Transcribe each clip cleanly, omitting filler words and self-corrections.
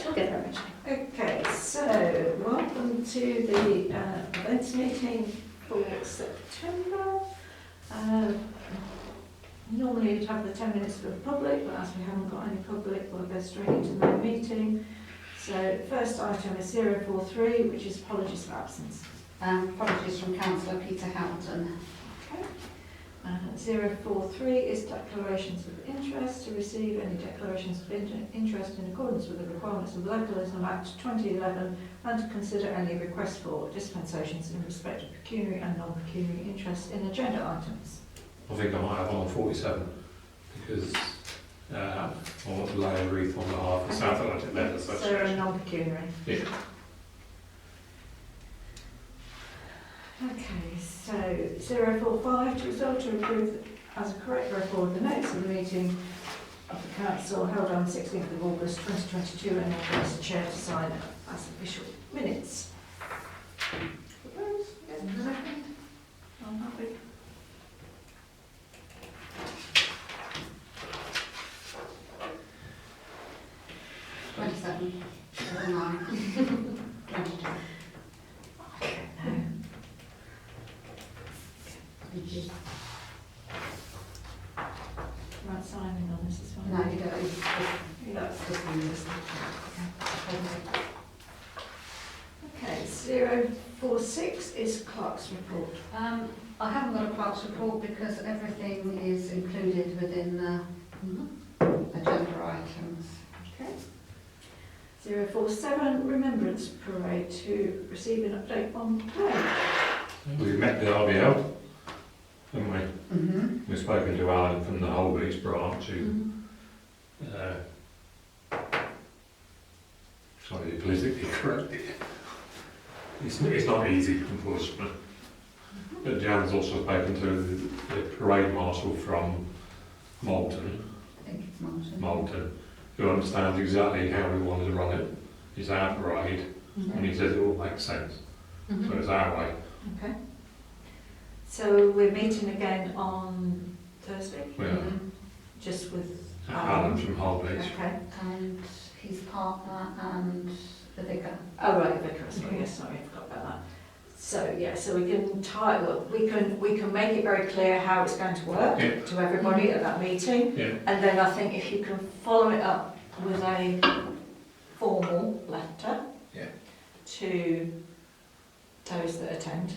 We'll get there eventually. Okay, so welcome to the events meeting for September. Normally you'd have the 10 minutes for the public, but as we haven't got any public, we'll go straight into the main meeting. So first item is 043, which is apologies for absence. Apologies from Councillor Peter Houghton. Okay. 043 is declarations of interest, to receive any declarations of interest in accordance with the requirements of Localism Act 2011 and to consider any request for dispensations in respect of pecuniary and non-pecuniary interest in agenda items. I think I might have one on 47 because I want to lay a wreath on behalf of South Atlantic Leather Association. So non-pecuniary. Yeah. Okay, so 045 to resolve to approve as a correct record the notes of the meeting of the council held on 16th of August 2022 and authorise the chair to sign as official minutes. Propose? Yes, second. I'm happy. Twenty-seven. 22. Right, signing on this as well. No, you don't. That's This one is. okay, 046 is clerk's report. I haven't got a clerk's report because everything is included within the agenda items. Okay. 047, remembrance parade, to receive an update on play. We met the RBL, haven't we? Mm-hmm. We've spoken to Alan from the Whole Beach branch who, sorry, politically correct. It's not easy, unfortunately. But Jan's also spoken to the parade marshal from Malton, I think it's Malton, who understands exactly how we want to run it. It's our parade, and he says it all makes sense. So it's our way. Okay. So we're meeting again on Thursday? We are. Just with Alan from Whole Beach. Okay. And his partner and the vicar. Oh right, the vicar as well. Yes, sorry, I forgot about that. So yeah, so we can we can make it very clear how it's going to work to everybody at that meeting. Yeah. And then I think if you can follow it up with a formal letter to those that attend.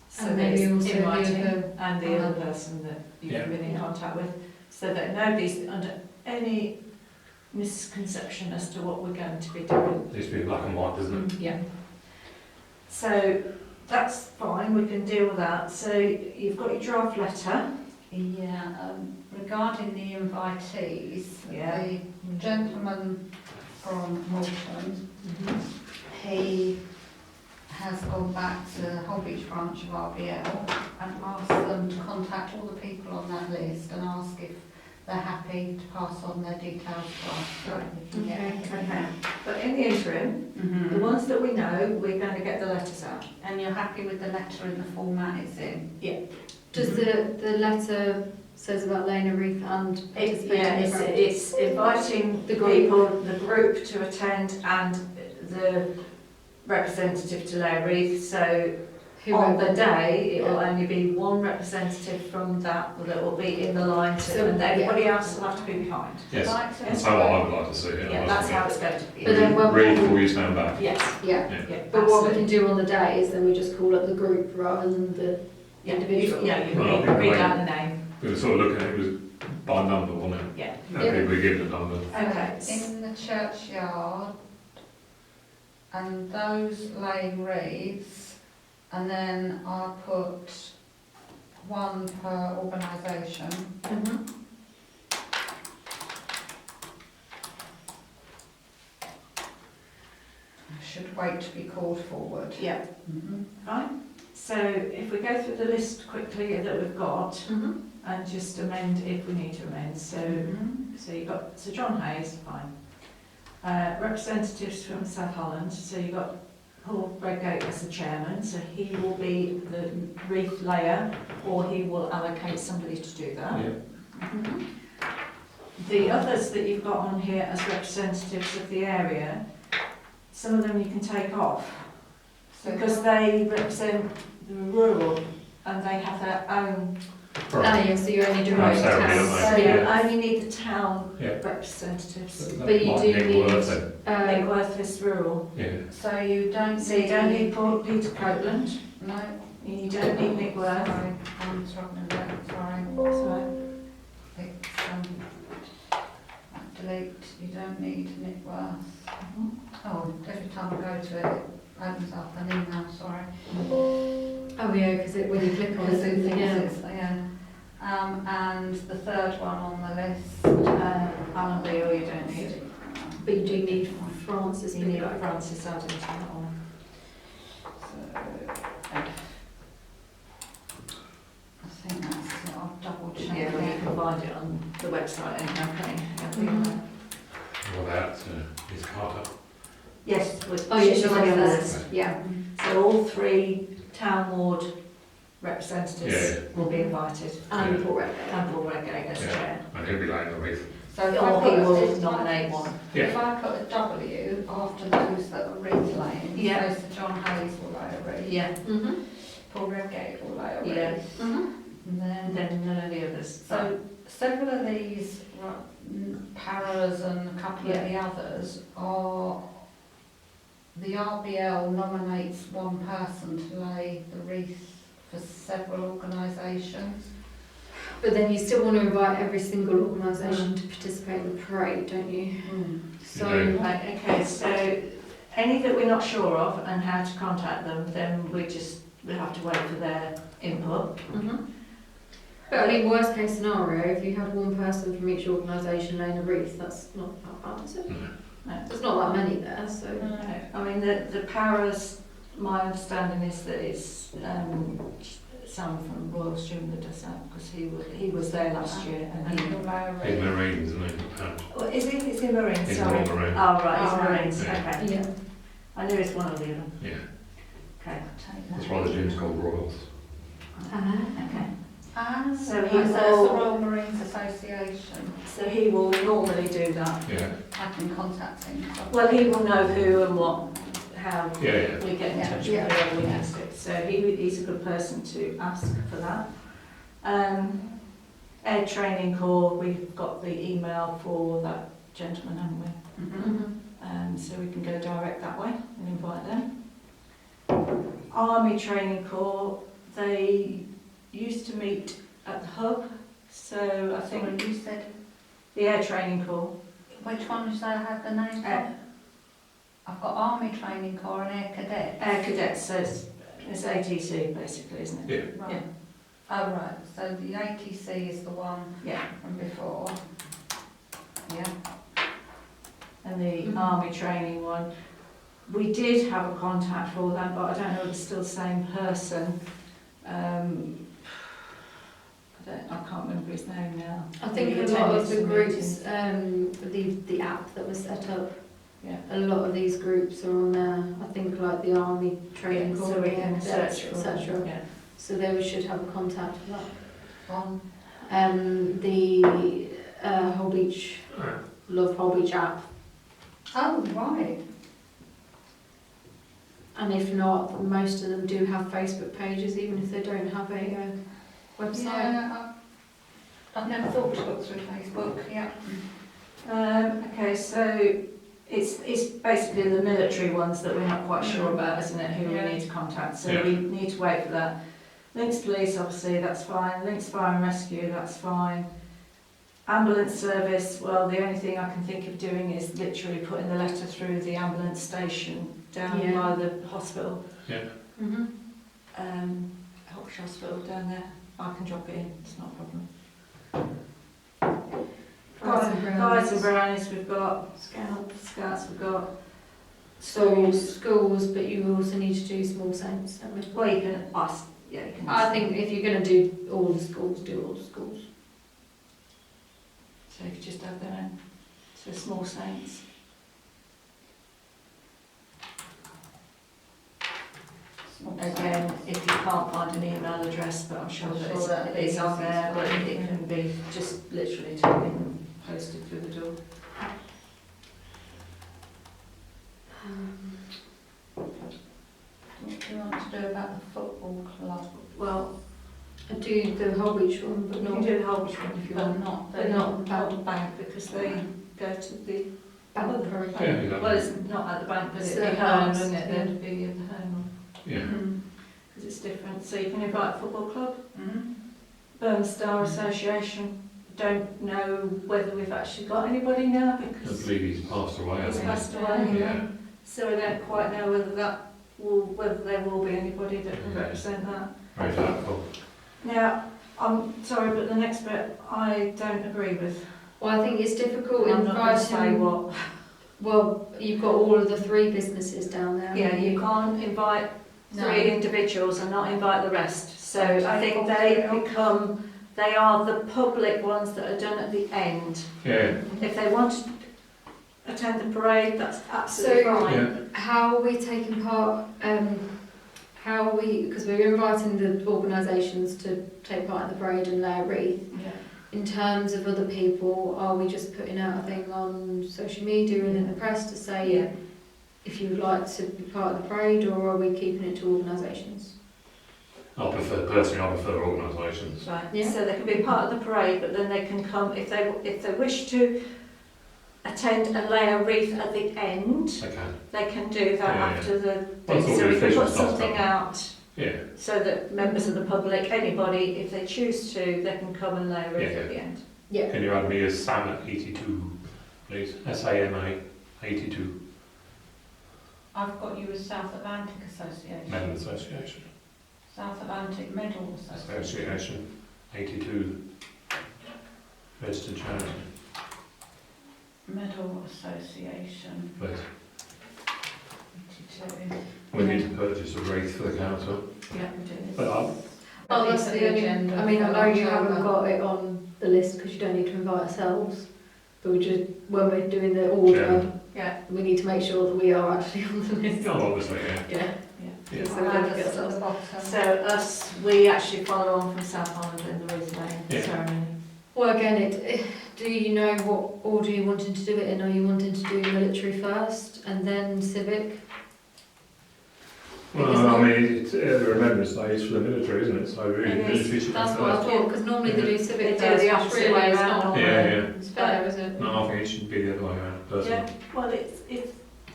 So And that it's maybe also in the writing, other- and the other person that you've been in contact with, so that nobody's under any misconception as to what we're going to be doing. It needs to be black and white, doesn't it? Yeah. So that's fine, we can deal with that. So you've got your draft letter. Yeah, regarding the invitees, Yeah. the gentleman from Malton, he has gone back to the Whole Beach branch of RBL and asked them to contact all the people on that list and ask if they're happy to pass on their details to us. Right. If you get anything. Okay. But in the interim, the ones that we know, we're going to get the letters out. And you're happy with the letter in the format it's in? Yeah. Does the letter says about laying a wreath and participating in the parade? It's inviting The the group. people, the group to attend and the representative to lay a wreath. So on the day, it will only be one representative from that will be in the line, and everybody else will have to be behind. Yes, Like to- that's how I would like to see it. Yeah, that's how it's going to be. But then when Read before you stand back. Yes. Yeah. Yeah. But what we can do on the day is then we just call up the group rather than the individual. Yeah, you Well, read out the name. We were sort of looking at it was by number, wasn't it? Yeah. No, we give the number. Okay. In the churchyard, and those laying wreaths, and then I'll put one per organisation. I should wait to be called forward. Yeah. Fine. So if we go through the list quickly that we've got and just amend if we need to amend. So you've got Sir John Hayes, fine. Representatives from South Holland. So you've got Paul Redgate as the chairman. So he will be the wreath layer, or he will allocate somebody to do that. Yeah. The others that you've got on here as representatives of the area, some of them you can take off because they represent the rural and they have their own. Ah, yeah, so you're only doing Right, the so towns. So you Yeah. only need the town Yeah. representatives. But you do need, Nickworth is rural. Yeah. So you don't So you don't need Peter Copeland. No. You don't need Nickworth. Sorry, I'm struggling with that, sorry. So, It's, delete, you don't need Nickworth. Oh, every time I go to it, it opens up an email, sorry. oh yeah, because when you click on Because it, it thinks yeah. it's, yeah. And the third one on the list, Alan Beale you don't need. But you do need Francis You need Biglow. Francis added to that one. I think that's it, I'll double check Yeah, well, you it. can find it on the website anyhow, can't you? Mhm. Well, that is Carter. Yes, with Oh, yeah, she's she's already on on the the list. list. Yeah. So all three town ward representatives Yeah. will be invited. And Paul Redgate. And Paul Redgate as Yeah. chair. And he'll be laying the wreath. So if I Or put he will if I- nominate one. If I put a W after those that are wreath laying, Yeah. so Sir John Hayes will lay a wreath, Yeah. Mm-hmm. Paul Redgate will lay a wreath. Yeah. Mm-hmm. And And then, then none of the others. so several of these paras and a couple of the others are, the RBL nominates one person to lay the wreath for several organisations. But then you still want to invite every single organisation to participate in the parade, don't you? So, Yeah. Right, okay, so any that we're not sure of and how to contact them, then we have to wait for their input. Mhm. But I mean, worst case scenario, if you have one person from each organisation laying a wreath, that's not that bad, is it? No. There's not that many there, so. I mean, the paras, my understanding is that it's someone from Royal Student that does that, because he was there last year and And he... he'll lay a He's wreath. Marines, isn't he? Oh, is he? Is he Marines? He's Sorry. Royal Marine. Oh, right, he's Oh, right. Marines, Yeah. okay. Yeah. I knew it's one or the other. Yeah. Okay. Take That's that. why the gyms called Royals. Okay. Ah, So so he that's the will- Royal Marines Association. So he will normally do that. Yeah. I can contact him. Well, he will know who and what, how Yeah, yeah. we get in Yeah. touch Yeah. with whoever we ask it. So he's a good person to ask for that. Air Training Corps, we've got the email for that gentleman, haven't we? Mhm. So we can go direct that way and invite them. Army Training Corps, they used to meet at the hub, so I Sorry, think you said, the Air Training Corps. which one did I have the name Air, of? I've got Army Training Corps and Air Cadets. Air Cadets, so it's ATC basically, isn't it? Yeah. Right. Oh, right, so the ATC is the one Yeah. from before. Yeah. And the Mhm. Army Training one, we did have a contact for that, but I don't know if it's still the same person. I can't remember his name now. I think We a lot of attended the some groups, meetings. the app that was set up, Yeah. a lot of these groups are on there. I think like the Army Training Corps, So we can Cadets, search for etc. Yeah. So they should have a contact for that. On, The Whole Beach, Right. Love Whole Beach app. oh, right. And if not, most of them do have Facebook pages, even if they don't have a website. Yeah, I've never thought to look through Facebook, yeah. Okay, so it's basically the military ones that we're not quite sure about, isn't it, who Yeah. we need to contact, so Yeah. we need to wait for that. Links Police, obviously, that's fine. Links Fire and Rescue, that's fine. Ambulance service, well, the only thing I can think of doing is literally putting the letter through the ambulance station down Yeah. by the hospital, Mm-hmm. Hoxton Hospital down there. I can drop it in, it's not a problem. Guides and brownies we've got, scouts we've got. Schools, but you also need to do small saints, don't we? Well, you can ask, yeah, you can. I think if you're going to do all the schools, do all the schools. So if you just add that in, so small saints. Again, if you can't find an email address, but I'm sure that it's on there, but it can be just literally typing posted through the door. What do you want to do about the football club? Well, I do the Holbeach one, but you can not do the Holbeach one if you But want, not but the not the bank because they go to the Bank Parade. Yeah, exactly. well, it's not at the bank, but It's it'd be at the home, house, wouldn't it? yeah. There'd be at the home Yeah. because it's different. So you can invite a football club, Mm-hmm. Burn Star Association. Don't know whether we've actually got anybody now I because believe he's passed away. he's hasn't passed he? away. Yeah. So I don't quite know whether there will be anybody that can represent that. Very doubtful. Now, I'm sorry, but the next bit I don't agree with. Well, I think it's difficult I'm not going to say inviting. what. Well, you've got all of the 3 businesses down there. Yeah, you can't invite No. 3 individuals and not invite the rest. So So I think they are the public ones that are done at the end. Yeah. If they want to attend the parade, that's absolutely So- fine. Yeah. How are we taking part? How are we? Because we're inviting the organisations to take part in the parade and lay a wreath. Yeah. In terms of other people, are we just putting out a thing on social media and in the press to say Yeah. if you would like to be part of the parade, or are we keeping it to organisations? I prefer organisations. Right. Yeah. So they can be part of the parade, but then they can come if they wish to attend and lay a wreath at the end. Okay. They can do that Yeah, after the Well, it's thing. all So the we can official put stuff something done. out Yeah. so that members of the public, anybody, if they choose to, they can come and lay a wreath Yeah. at the end. Yeah. Can you add me as Sam at 82, please? SAMA 82, I've got you as South Atlantic Association. Medal Association. South Atlantic Medal Association. Association 82, registered charity, Medal Association. please. 82. We need to purchase a wreath for the council. Yeah, we do. But Oh, that's It's the only. agenda I mean, I for know you October. haven't got it on the list because you don't need to invite ourselves. But we just, when we're doing the order, Yeah. we need to make sure that we are actually on the list. oh, obviously, yeah. Yeah. Yeah. Yeah. So I'll we add don't us get at the ourselves. bottom. So us, we actually follow on from South Holland in the wreath laying Yeah. ceremony. Well, again, do you know what order you're wanting to do it in? Are you wanting to do military first and then civic? Because Well, I mean, it's a remembrance day is for the military, isn't it? So really, It is. military should That's come what I first. thought, because normally they do They civic do first, the which opposite really way is around not normally. Yeah, yeah. it's fair, is it? No, I think it should be the other way around, personally. Yeah. Well, it's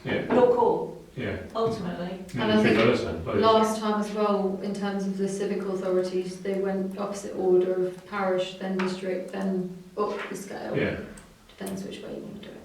Yeah, your call, yeah. ultimately. And I Military think first then, please. Last time as well, in terms of the civic authorities, they went opposite order of parish, then district, then up the scale. Yeah, Depends which way you want to do it.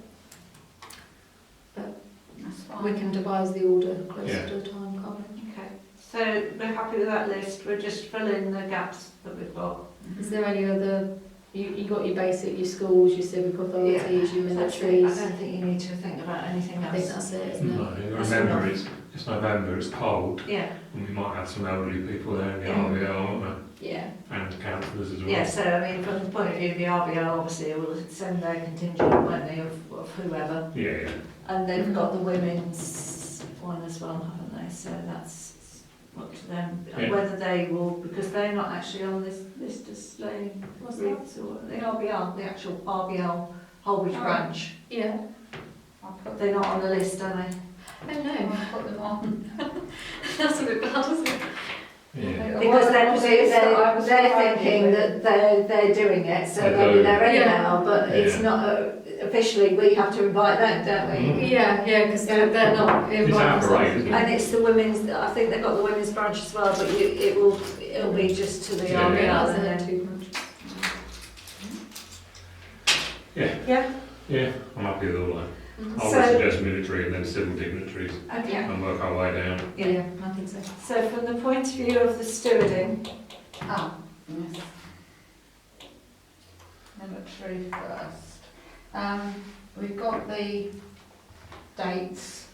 That's fine. We can devise the order closer Yeah. to the time, can't we? Okay. So we're happy with that list. We'll just fill in the gaps that we've got. Is there any other, you got your basic, your schools, your civic authorities, your That's it. I militaries? don't think you need to think about anything I think else. that's it, isn't it? no, That's remember enough. it's November, it's cold, Yeah. and we might have some elderly people there in the Yeah. RBL, aren't Yeah. we? And councillors as well. Yeah, so I mean, from the point of view of the RBL, obviously, will send their contingent, won't they, of whoever. Yeah, yeah. And they've got the women's one as well, haven't they? So that's up to them. And Yeah. whether they will, because they're not actually on this list as laying What's that? wreaths or the RBL, the actual RBL Holbeach Oh. branch. Yeah. I'll put They're not on the list, are they? Oh no, I'll put them on. that's a bit bad, isn't it? Yeah. Because Well, they're thinking that they're doing it, so They they'll be do. there Yeah. anyhow, but it's Yeah. not, officially, we have to invite them, don't we? Mhm. Yeah, because they're not It's our involved. parade, isn't it? And it's the women's, I think they've got the women's branch as well, but it'll be just to the Yeah. RBL That's and it, then. too much. Yeah, I'm happy with all that. Mhm. I would So- suggest military and then civil dignitaries Okay. and work our way down. Yeah, I think so. So from the point of view of the stewarding, Ah, yes. Military first. We've got the dates,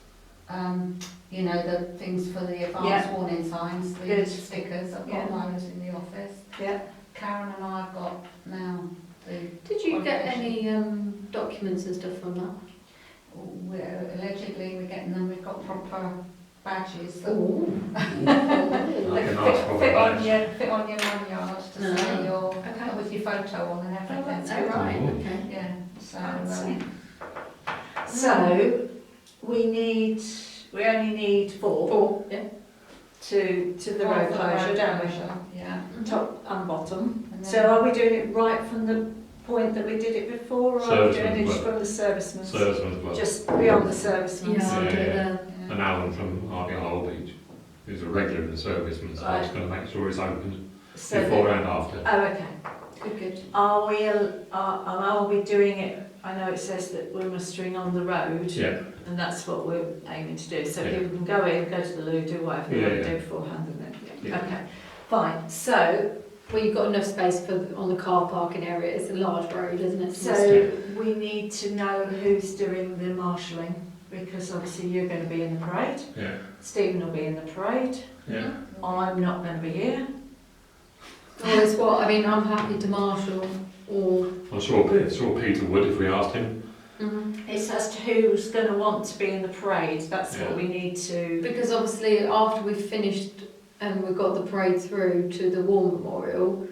you know, the things for the advance Yeah. warning signs, the Good. stickers, I've Yeah. got those in the office. yeah, Karen and I have got now the, Did you get any documents and stuff from that? allegedly we're getting them, we've got proper badges that Oh. I can ask for a fit on badge. fit on your lanyard to No. say your, Okay. with your photo on and everything. Oh, right, Ooh. okay. Yeah, So, So, we only need four Yeah. to the road closure, don't we? Yeah. Top and bottom. And So then- are we doing it right from the point that we did it before, or are we doing it Serviceman's from the serviceman's? Serviceman's Club. Just beyond the serviceman's? Yeah, I'll do it Yeah. there. Yeah. And Alan from RBI Old Beach, who's a regular in the serviceman's, so it's going to make sure it's open So before that- and after. Oh, okay. Good. Are we doing it, I know it says that we're mustering on the road, Yeah, and that's what we're aiming to do, so Yeah. people can go in, go to the loo, do whatever they Yeah, want to yeah. do beforehand, and then, Yeah. okay, fine, so, Well, you've got enough space on the car parking area. It's a large road, isn't it? so we need to know who's doing the marshalling, because obviously you're going to be in the parade, yeah, Stephen will be in the parade, yeah. I'm not going to be here. Well, it's what I mean. I'm happy to marshal or. I'm sure Peter would if we asked him. It's as to who's going to want to be in the parade, that's Yeah. what we need to... Because obviously, after we've finished and we've got the parade through to the War Memorial,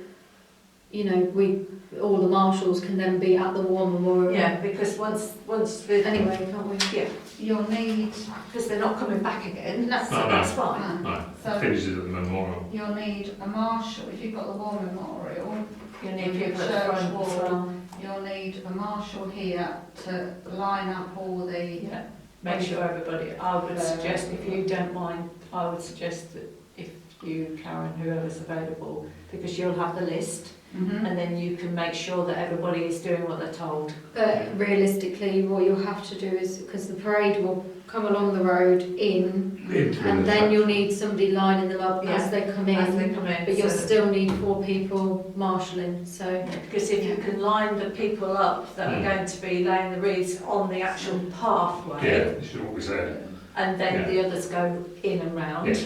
you know, all the marshals can then be at the War Memorial. Yeah, because once the... Anyway, can't we? Yeah, You'll need, because they're not coming back again, No. so No, no. that's fine. No, so finishes at the memorial. you'll need a marshal, if you've got the War Memorial, You need people at the front as well. you'll need a marshal here to line up all the, Yeah, make sure everybody, I would suggest, if you don't mind, I would suggest that if you, Karen, whoever's available, because you'll have the list, and then you can make sure that everybody is doing what they're told. But realistically, what you'll have to do is, because the parade will come along the road and then you'll need somebody lining them up as they come in. As they come in. But you'll so- still need 4 people marshalling. So Because if you can line the people up that are going to be laying the wreaths on the actual pathway, Yeah, this is what we said. and then Yeah. the others go in and round. Yeah.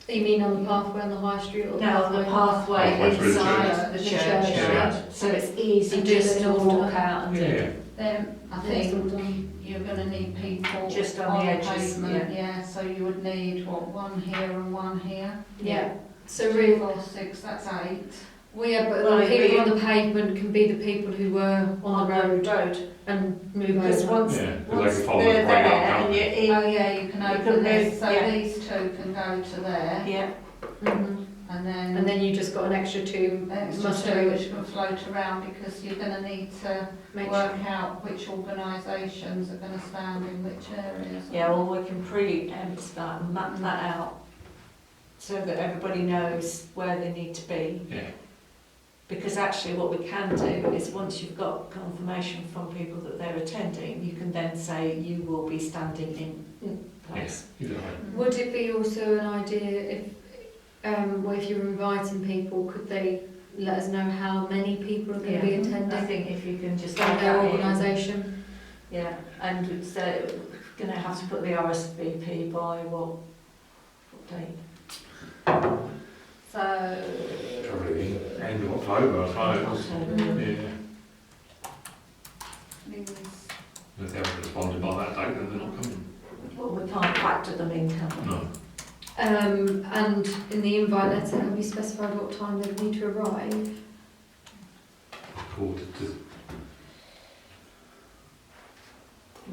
you mean on the pathway on the high street or No, on the pathway Pathway through the inside the church. church, Yeah. so it's easy And do just it to in order. walk out and do Yeah, it. then I It's all think done. you're going to need people Just on the edges, pavement, yeah, so you would need, one here and one here? Yeah. So 2, really, 4, 6, that's 8. well, yeah, but Well, the people we- on the pavement can be the people who were on the road and move Because over. once, Yeah, 'cause they once can follow they're the there parade up, can't and they? you're in, Oh yeah, you can You open can this, move, so yeah. these 2 can go to there, yeah, Mhm. and And then you just got an extra 2 extra muster 2 which can float around, because you're going to need to make work out which organisations are going to stand in which areas. yeah, well, we can preempt that and map that out so that everybody knows where they need to be. Yeah. Because actually what we can do is once you've got confirmation from people that they're attending, you can then say you will be standing in place. Either way. Would it be also an idea if, well, if you're inviting people, could they let us know how many people are going to be I attending think if you can just from add their that in. organisation? Yeah, and so going to have to put the RSVP by what date? So, Probably the end of October, I suppose. October. Yeah. these, If they haven't responded by that date, then they're not coming. Well, we can't factor them in, can we? No. And in the invite letter, have you specified what time they need to arrive? Quarter to.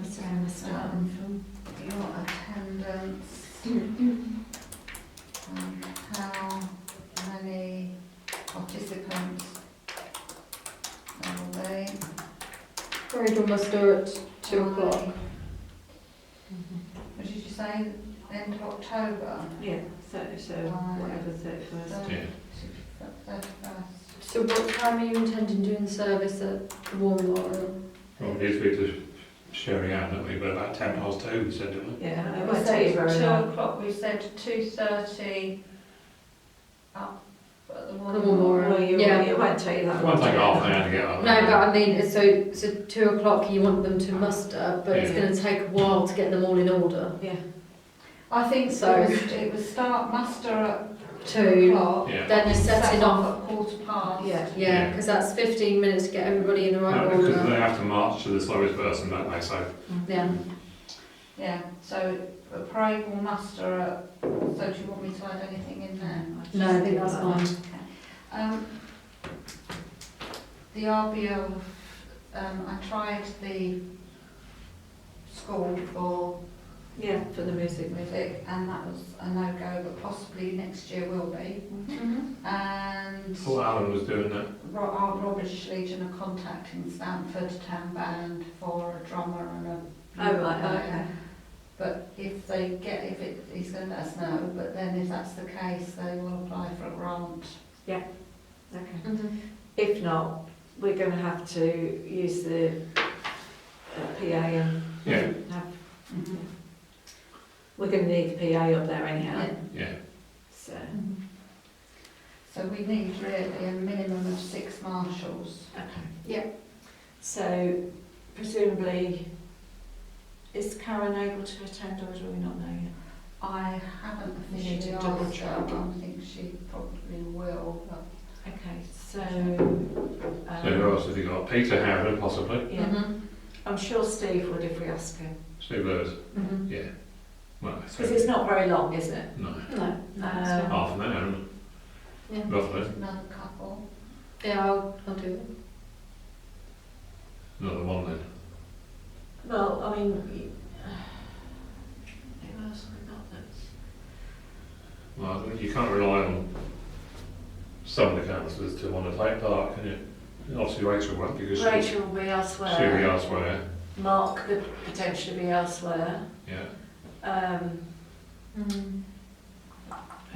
Mr. Emma Stanton. your attendance, how many participants there will be. Parade will muster at 2 o'clock. What did you say, end of October? Yeah, so whatever, 31st. Yeah. 31st. So what time are you intending doing the service at the War Memorial? Well, we need to speak to Sherry Ann, don't we? But about 2:10, we said, didn't we? Yeah, I We won't take you said very 2 long. o'clock, we said 2:30 up at the The War War Memorial. Well, Yeah. it won't take you that It long. won't take half an hour to get up. No, but I mean, so 2 o'clock you want them to muster, but it's Yeah. going to take a while to get them all in order. Yeah. I think So- it was start muster at 2, 2 o'clock. Yeah. then you're setting off. At 1:15. Yeah. Yeah, because that's 15 minutes to get everybody in the right No, because they order. have to march to the slowest person, don't they? So, Yeah. Yeah, so the parade will muster at, so do you want me to add anything in there? No, I think that's fine. The RBL I tried the school for Yeah, for the music. music, and that was a no-go, but possibly next year will be. And Thought Alan was doing that. our Robbers Legion are contacting Stamford Town Band for a drummer and a Oh, right, okay. But if they get, he's going to let us know, but then if that's the case, they will apply for a grant. Okay. If not, we're going to have to use the PA and Yeah. have, we're going to need the PA up there anyhow. Yeah. So, So we need really a minimum of 6 marshals. okay. Yeah. So, presumably, is Karen able to attend, or do we not know yet? I haven't We need to officially double asked her, check. I think she probably will, but Okay, so, So who else have you got? Peter Howard, possibly. yeah, I'm sure Steve would if we ask him. Steve Lewis. Yeah. Well, Because it's not very long, is it? no. No. Half an hour, isn't Yeah. it? Roughly. another couple. Yeah, I'll do it. Another one then. Well, I mean, who else have we got that's... Well, you can't rely on some of the councillors to want to take part, can you? Obviously Rachel won't because Rachel will be elsewhere. she'll be elsewhere. Mark could potentially be elsewhere. Yeah. Who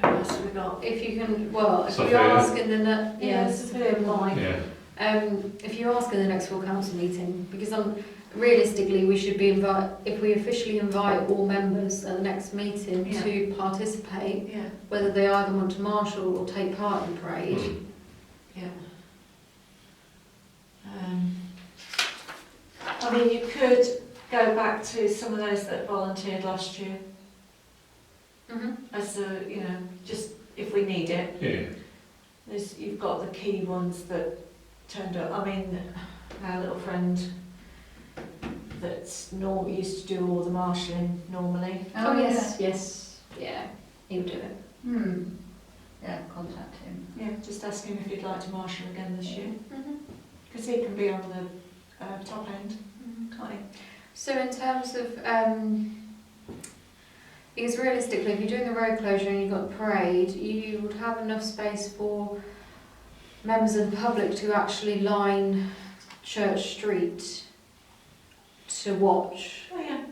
else have we got? If you can, well, if Sophia. you ask in the Sophia might. Yeah. if you ask in the next full council meeting, because realistically we should be if we officially invite all members at the next meeting Yeah. to participate, Yeah, whether they either want to marshal or take part in the parade. Mm. yeah. I mean, you could go back to some of those that volunteered last year as a, you know, just if we need it. Yeah. You've got the key ones that turned up. I mean, our little friend that's used to do all the marshalling normally. Oh, yes, yeah, he'll do it. Yeah, contact him. Yeah, just ask him if he'd like to marshal again this year, because he can be on the top end, can't he? So in terms of, because realistically, if you're doing the road closure and you've got the parade, you would have enough space for members of the public to actually line Church Street to watch. Oh yeah.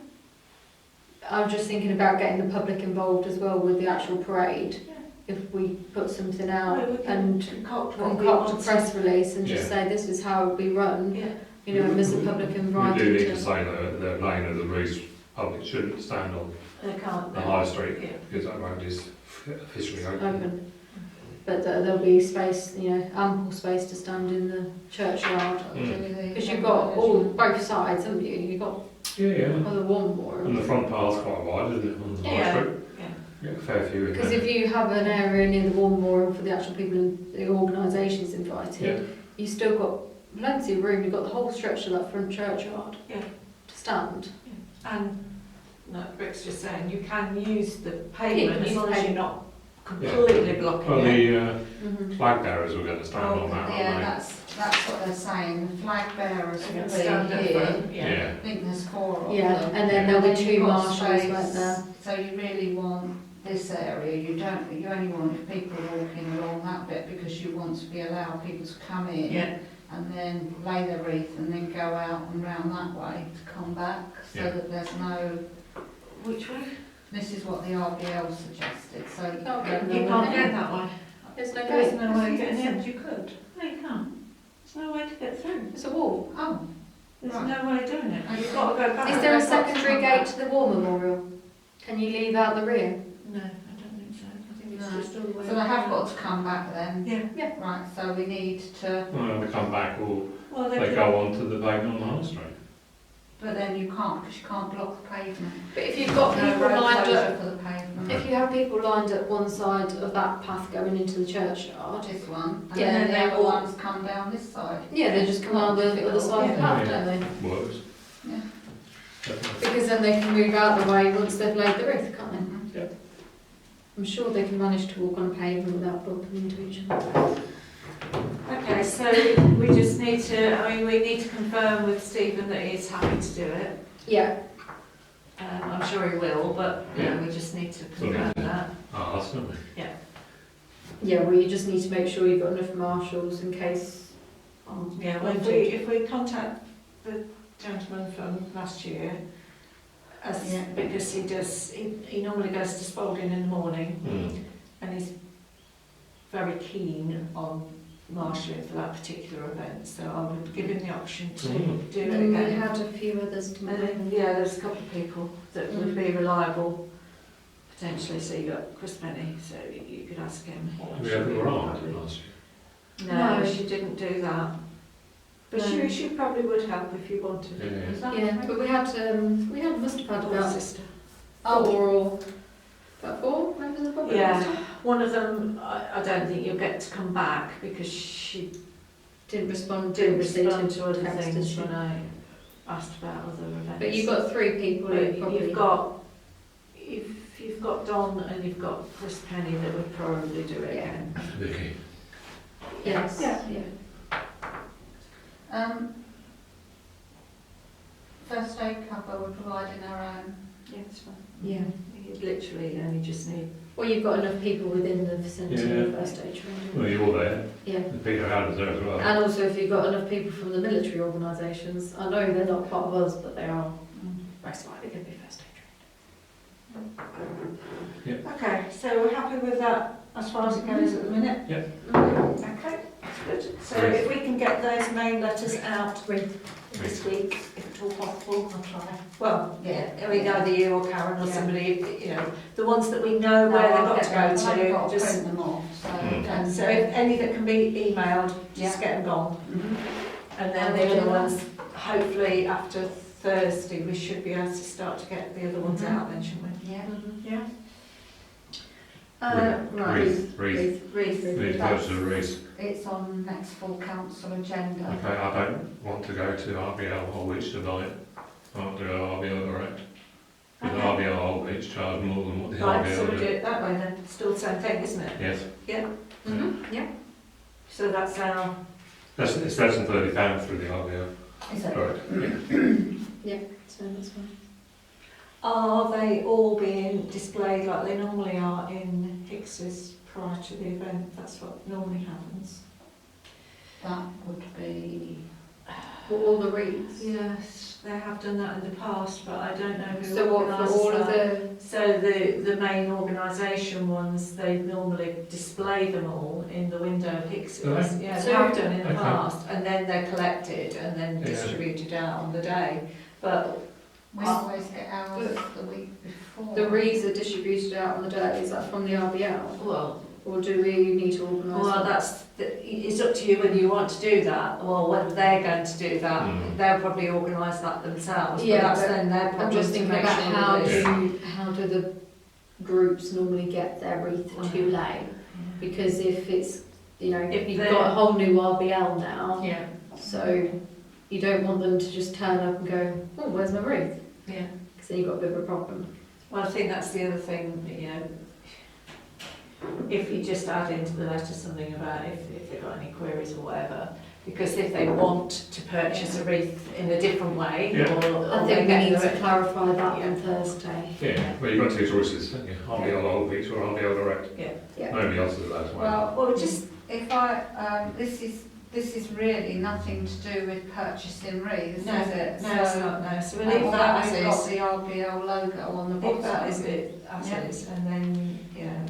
I'm just thinking about getting the public involved as well with the actual parade. Yeah. If we put something out Well, we can and concoct what we concoct a want. press release and just Yeah. say this is how it will be run, Yeah. you know, and as the public We do invited need to. to say that the lane of the route public shouldn't stand on They can't. the high street Yeah. because that road is officially open. Open. But there'll be space, you know, ample space to stand in the churchyard. Because you've got both sides, haven't you? You've got Yeah. other one more. And the front path's quite wide, isn't it, on the high Yeah. street? Yeah. Yeah, a fair few in Because there. if you have an area near the war memorial for the actual people and the organisations invited, Yeah. you've still got plenty of room. You've got the whole stretch of that front churchyard Yeah. to stand. And like Rick's just saying, you can use the pavement as use long as pavement. you're not completely blocking Well, it. the flag bearers were going to stand Oh, on that, Yeah, aren't that's what they're saying. The flag bearers They're will gonna stand be up here. front, they? yeah. I think there's 4 of Yeah, them. and then there'll be then 2 you've got marshals, space, won't there? So you really want this area. You only want people walking along that bit because you want to be allowed people to come in Yeah. and then lay their wreath and then go out and round that way to come back, so Yeah. that there's no. Which way? This is what the RBL suggested. So You can't get You can't get that way. There's no There's gate. no way of getting in. You could. No, you can't. There's no way to get through. It's a wall. Oh, There's Right. no way of doing it. Okay. You've got to go back. Is there a Go back to secondary front. gate to the war memorial? Can you leave out the rear? No, I don't think so. I think it's No. just all the way so they have around. got to come back then. Yeah. Right. So we need to. Well, they come back or Well, they could- go on to the pavement on the high street. But then you can't, because you can't block the pavement. But if you've got No people road lined closure up, for the pavement. if you have people lined up one side of that path going into the churchyard, This one, and Yeah, then and the they other all- ones come down this side. yeah, they just come on the other side of the Yeah. path, don't they? Works. Yeah. Definitely. Because then they can move out the way once they've laid the wreath, can't they? Mhm. I'm sure they can manage to walk on a pavement without bumping into each other. Okay, so we just need to, we need to confirm with Stephen that he's happy to do it. Yeah. I'm sure he will, but Yeah. we just need to So we confirm need to- that. Ask, don't we? Yeah, well, you just need to make sure you've got enough marshals in case. Yeah, well, if we contact the gentleman from last year, because he normally goes to Spalding in the morning, and he's very keen on marshalling for that particular event, so I would give him the option to do it And we again. had a few others to And yeah, there's a couple of people that would be reliable potentially. So you got Chris Penny, so you could ask him. We had them around last year. No, No. she didn't do that. But No. she probably would help if you wanted. Yeah. Is that Yeah, right? but we must have had Or about sister. about four members of the public. Yeah, one of them, I don't think you'll get to come back because she Didn't respond didn't previously respond to other text, did things she? when I asked about other events. But you've got three people who But probably. you've got Don and you've got Chris Penny that would probably do it Yeah. again. Vicky. Yes. Yeah. First aid cover we're providing our own. Yeah, it's fine. Yeah. You literally only just need. Well, you've got enough people within the vicinity of Yeah. first aid training. Well, you're there. Yeah. And Peter Howard's there as well. And also, if you've got enough people from the military organisations, I know they're not part of us, but they are most likely going to be first aid trained. Okay, so we're happy with that as far as it goes at the minute? Yep. Okay, that's good. So Great. if we can get those main letters out Great. this week, if at all possible. I'll try. Well, yeah, either you or Karen or Yeah. somebody, the ones that we know where they've got to go I've got to, to just, print them off, so. Mm. so if any that can be emailed, Yeah. just get them gone. Mhm. And then I the will do other that. ones, hopefully after Thursday, we should be able to start to get the other ones Mhm. out then, shouldn't we? Yeah. Yeah. Wreath. Wreath. We need to go to the Wreath. It's on next full council agenda. Okay, I don't want to go to RBL Holbeach tonight. I want to go to RBL direct. Because Okay. RBL Holbeach charge more than what the Right, so RBL we do do. it that way then, still the same thing, isn't it? Yes. Yeah. So that's our, It's less than £30 through the RBL. Is it? Correct. Yeah. So that's fine. are they all being displayed like they normally are in Hicks's prior to the event? That's what normally happens. That would be, For all the wreaths. Yes, they have done that in the past, but I don't know who So what, for organises all of that. the, So the main organisation ones, they normally display them all in the window of Hicks's. Okay. Yeah, they So- have done in the Okay. past, and then they're collected and then Yeah. distributed out on the day. But we always get ours the week before. the wreaths are distributed out on the day, is that from the RBL? well, Or do we need to organise well, that? it's up to you whether you want to do that or whether they're going to do that. Mm. They'll probably organise that themselves. Yeah, but that's but then their problem I'm just to thinking make about sure how that how do the groups normally get their wreath too late? Because if it's, If you've they're- got a whole new RBL now, Yeah, so you don't want them to just turn up and go, oh, where's my wreath? yeah. Because then you've got a bit of a problem. Well, I think that's the other thing, if you just add into the letter something about if they've got any queries or whatever, because if they want to purchase a wreath in a different way, Yeah. or I they think we get need the- to clarify that Yeah. on Thursday. Yeah, well, you've got two choices, haven't you? RBL Holbeach or RBL direct. Yeah. Nobody else is allowed to wear. Well, just, If this is really nothing to do with purchasing wreaths, no, is it? no, it's not, no, so we'll leave Well, that as we've got is. the RBL logo on the bottom. If that is it, as Yeah. is, and then,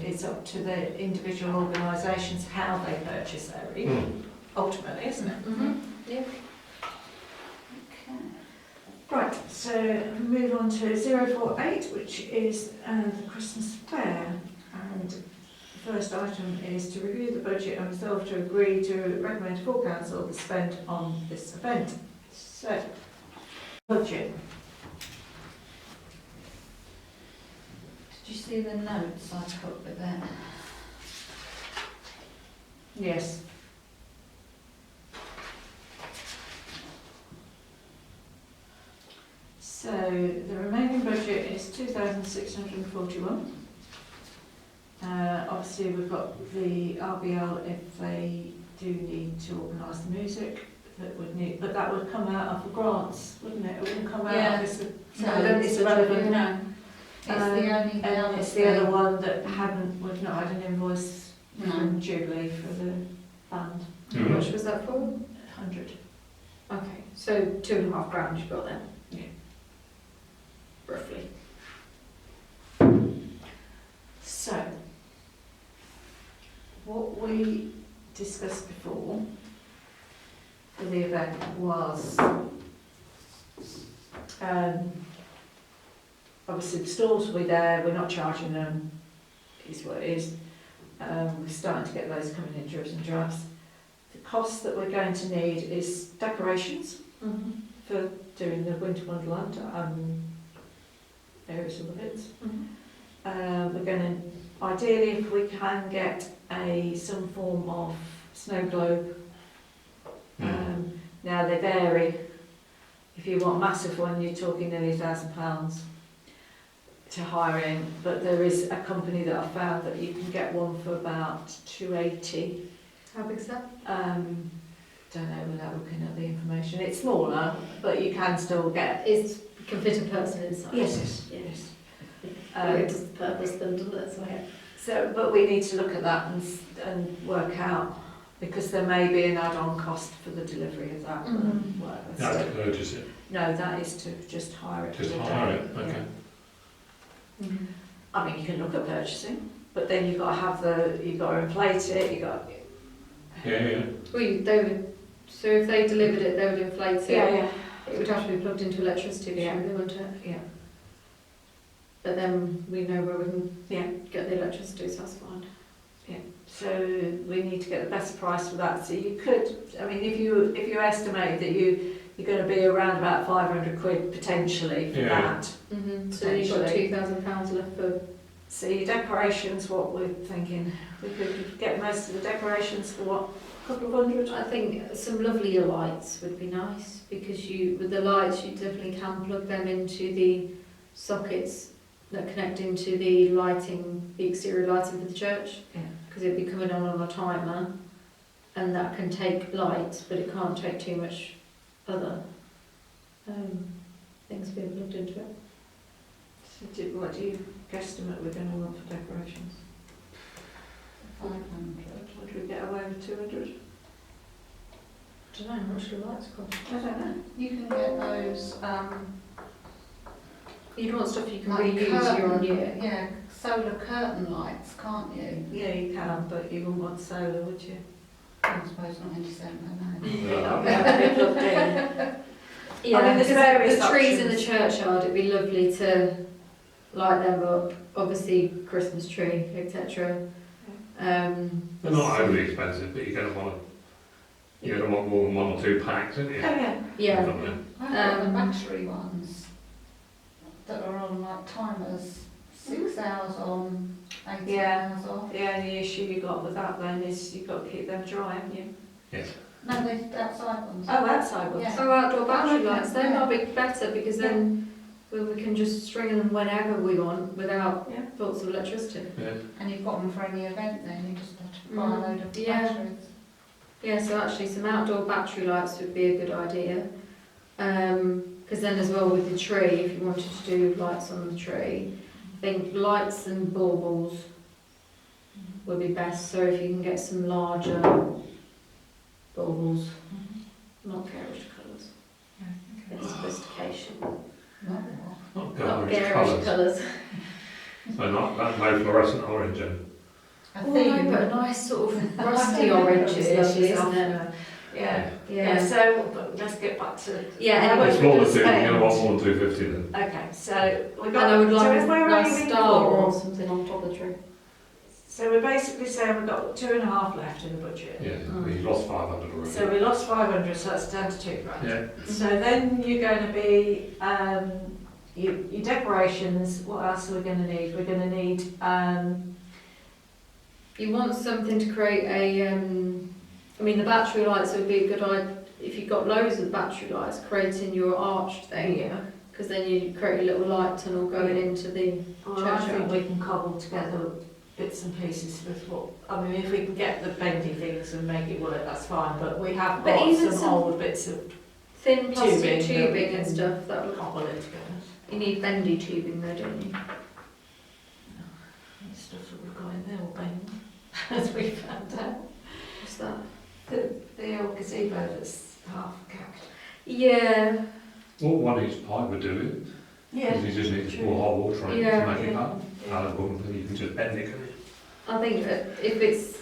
it's up to the individual organisations how they purchase their wreath, Mm. ultimately, isn't it? Mm-hmm. Yeah. Okay. Right, so we move on to 048, which is the Christmas fair. And the first item is to review the budget and resolve to agree to recommend full council the spend on this event. So, budget. Did you see the notes I put with it? Yes. So the remaining budget is 2,641. Obviously we've got the RBL if they do need to organise the music. But that would come out of the grants, wouldn't it? It wouldn't come out Yeah. of this. So It's relevant. No. It's the only And it's the other one that we've not had an invoice from Jubilee for the band. How much was that for? 100. Okay, so £2,500 you've got then? Yeah. Roughly. So, what we discussed before for the event was obviously the stalls will be there, we're not charging them, is what it is. We're starting to get those coming in dribs and drabs. The cost that we're going to need is decorations for doing the Winter Wonderland various other bits. We're going to, ideally, if we can get some form of snow globe. Now they vary. If you want a massive one, you're talking nearly £1,000 to hire in. But there is a company that I found that you can get one for about £280. How big's that? Don't know without looking at the information. It's smaller, but you can still get. You can fit a person inside. Yes. It does the purpose then, doesn't it? So, yeah. So, but we need to look at that and work out, because there may be an add-on cost for the delivery of that. Whatever. That's to purchase it. No, that is to just hire it. Just for the hire day. it, okay. Yeah. I mean, you can look at purchasing, but then you've got to inflate it. Yeah. So if they delivered it, they would inflate it. Yeah. It would have to be plugged into electricity, wouldn't it? Yeah. But then we know where we can Yeah. get the electricity, so that's fine. So we need to get the best price for that. So you could, I mean, if you estimate that you're going to be around about £500 potentially for that. So you've got £2,000 left for. So your decorations, what we're thinking, we could get most of the decorations for what, a couple of hundred? I think some lovely lights would be nice, because with the lights you definitely can plug them into the sockets that connect into the lighting, the exterior lighting for the church. Yeah. Because it'd be coming on a timer, and that can take light, but it can't take too much other things being plugged into it. So what do you guesstimate we're going to want for decorations? 500. Would we get away with 200? I don't know how much the lights cost. I don't know. You can get those, You'd want stuff you can like reuse year on year. Yeah, solar curtain lights, can't you? Yeah, you can, but you wouldn't want solar, would you? I suppose not in December, no. Not be able to be plugged in. Yeah, I mean, there's because various the trees in the options. churchyard, it'd be lovely to light them up. Obviously, Christmas tree, etc. They're not overly expensive, but you're going to want more than 1 or 2 packs, aren't you? Oh, yeah. Yeah. Definitely. I've got the battery ones that are on like timers, 6 hours on, 18 Yeah. hours off. The only issue you got with that then is you've got to keep them dry, haven't you? Yes. No, they're outside ones. Oh, outside ones. Yeah. So outdoor battery okay. lights, they might be better, because then we can just string them whenever we want without Yeah. faults of electricity. Yeah. And you've got them for any event then, you just have to buy a load of Yeah. batteries. Yeah, so actually some outdoor battery lights would be a good idea. Because then as well with the tree, if you wanted to do lights on the tree, I think lights and baubles would be best. So if you can get some larger baubles, not garish colours, bit of sophistication, No. Not not garish garish colours. colours. So not that no fluorescent orange and I Oh think no, but a nice sort of rusty orange is lovely, isn't it? Yeah. Yeah. So but let's get back to. Yeah, How much anyway. it's we're more gonna than 2, you're going to want spend. more than 250 then. Okay, so we And got. I would like so a we're nice aiming star for- or something on top of the tree. So we're basically saying we've got 2.5 left in the budget. Yeah, we lost 500 already. So we lost 500, so that's down to £2,000. Yeah. So then you're going to be your decorations. What else are we going to need? We're going to need You want something to create a, I mean the battery lights would be a good idea, if you've got loads of battery lights, creating your arch thing, because then you create a little light tunnel going into the Well, I think churchyard. we can cobble together bits and pieces with what, I mean, if we can get the bendy things and make it work, that's fine, but we have But got even some some old bits of thin plastic Tubing that we tubing and can stuff, that would, cobble it together. you need bendy tubing though, don't you? And stuff that we've got in there will bend, as we found out. What's that? The old gazebo that's half capped. Yeah, Well, one each pipe would do it, because you just need to pour hot water on it Yeah. to make it Yeah. palatable, and then you can just bend it, can you? I think that if it's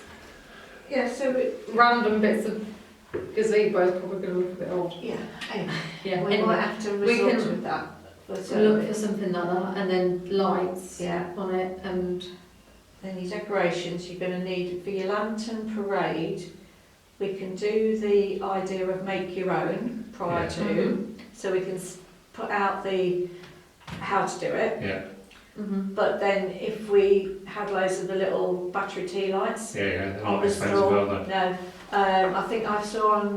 Yeah, so random bits of gazebo, it's probably going to look a bit odd. yeah, anyway, Yeah, we anyway, might have to we resort can to that. For so look for something like that, and then lights Yeah. on it, and Then your decorations you're going to need for your lantern parade. We can do the idea of make your own prior Yeah. to, so we can put out the how to do it. Yeah, But then if we had loads of the little battery tea lights yeah, they're on not the expensive, straw, are they? no. I think I saw on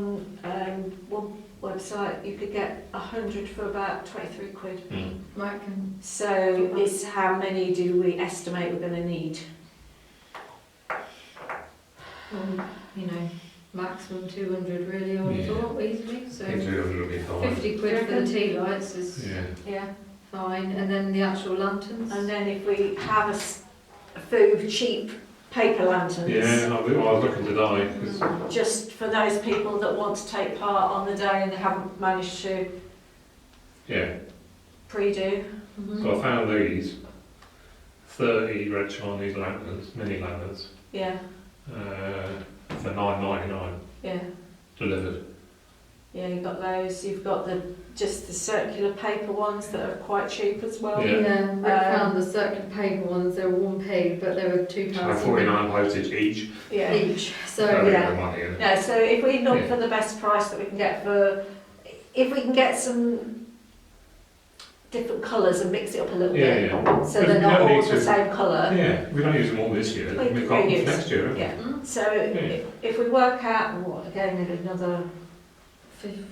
one website you could get 100 for about 23 quid. Mike can. So it's how many do we estimate we're going to need? You know, maximum 200 really, I would have Yeah. thought, easily. So I think 200 would be fine. 50 quid for the tea lights is Yeah, Yeah. fine, and then the actual lanterns. And then if we have a few cheap paper lanterns, yeah, I was looking today, because, just for those people that want to take part on the day and they haven't managed to yeah, pre-do. so I found these 30 red Chinese lanterns, mini lanterns, Yeah, for $9.99 yeah, delivered. yeah. You've got those. You've got just the circular paper ones that are quite cheap as well. Yeah. Yeah, we found the circular paper ones, they were 1p, but they were £2 So 49 postage each. Yeah. each. So Very yeah. good money, isn't it? No, so if we look Yeah. for the best price that we can get for, if we can get some different colours and mix it up a little Yeah, bit, yeah. so But they're we not don't all need the to- same colour. Yeah, we don't use them all this year. We- We've got we use. next year. Yeah. Mm, So Yeah. if we work out, what, again, another 50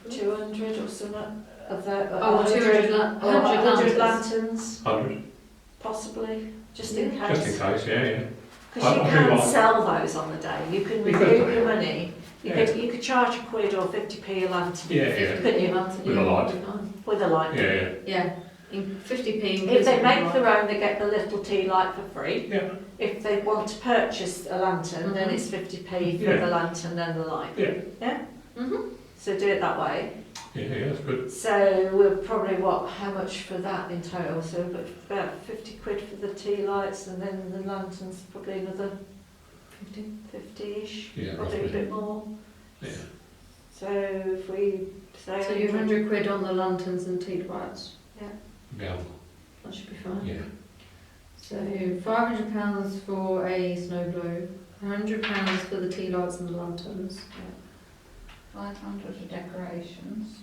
quid. 200 or something of the, Oh, 200 or 100 lanterns, 100, possibly, just in Yeah. just in case. case, yeah. Because you I can think sell those on the day. You can You recoup could. your money. Yeah. You could charge a quid or 50p a lantern Yeah, yeah. 50p Couldn't you? lantern, With a yeah, light. that'd be fine. with a light. Yeah, yeah. Yeah, in 50p. If inclusive they of make light. their own, they get the little tea light for free. Yeah. If they want to purchase a lantern, then Mhm. it's 50p for Yeah. the lantern and the light. Yeah. So do it that way. Yeah, yeah, that's good. So we're probably how much for that in total? So we've got about 50 quid for the tea lights, and then the lanterns probably another 50-ish, Yeah, probably a roughly. bit more. Yeah. So if we say So you're 100 quid on the lanterns and tea lights. Yeah, That should be fine. yeah. So £500 for a snow globe, £100 for the tea lights and the lanterns. 500 for decorations.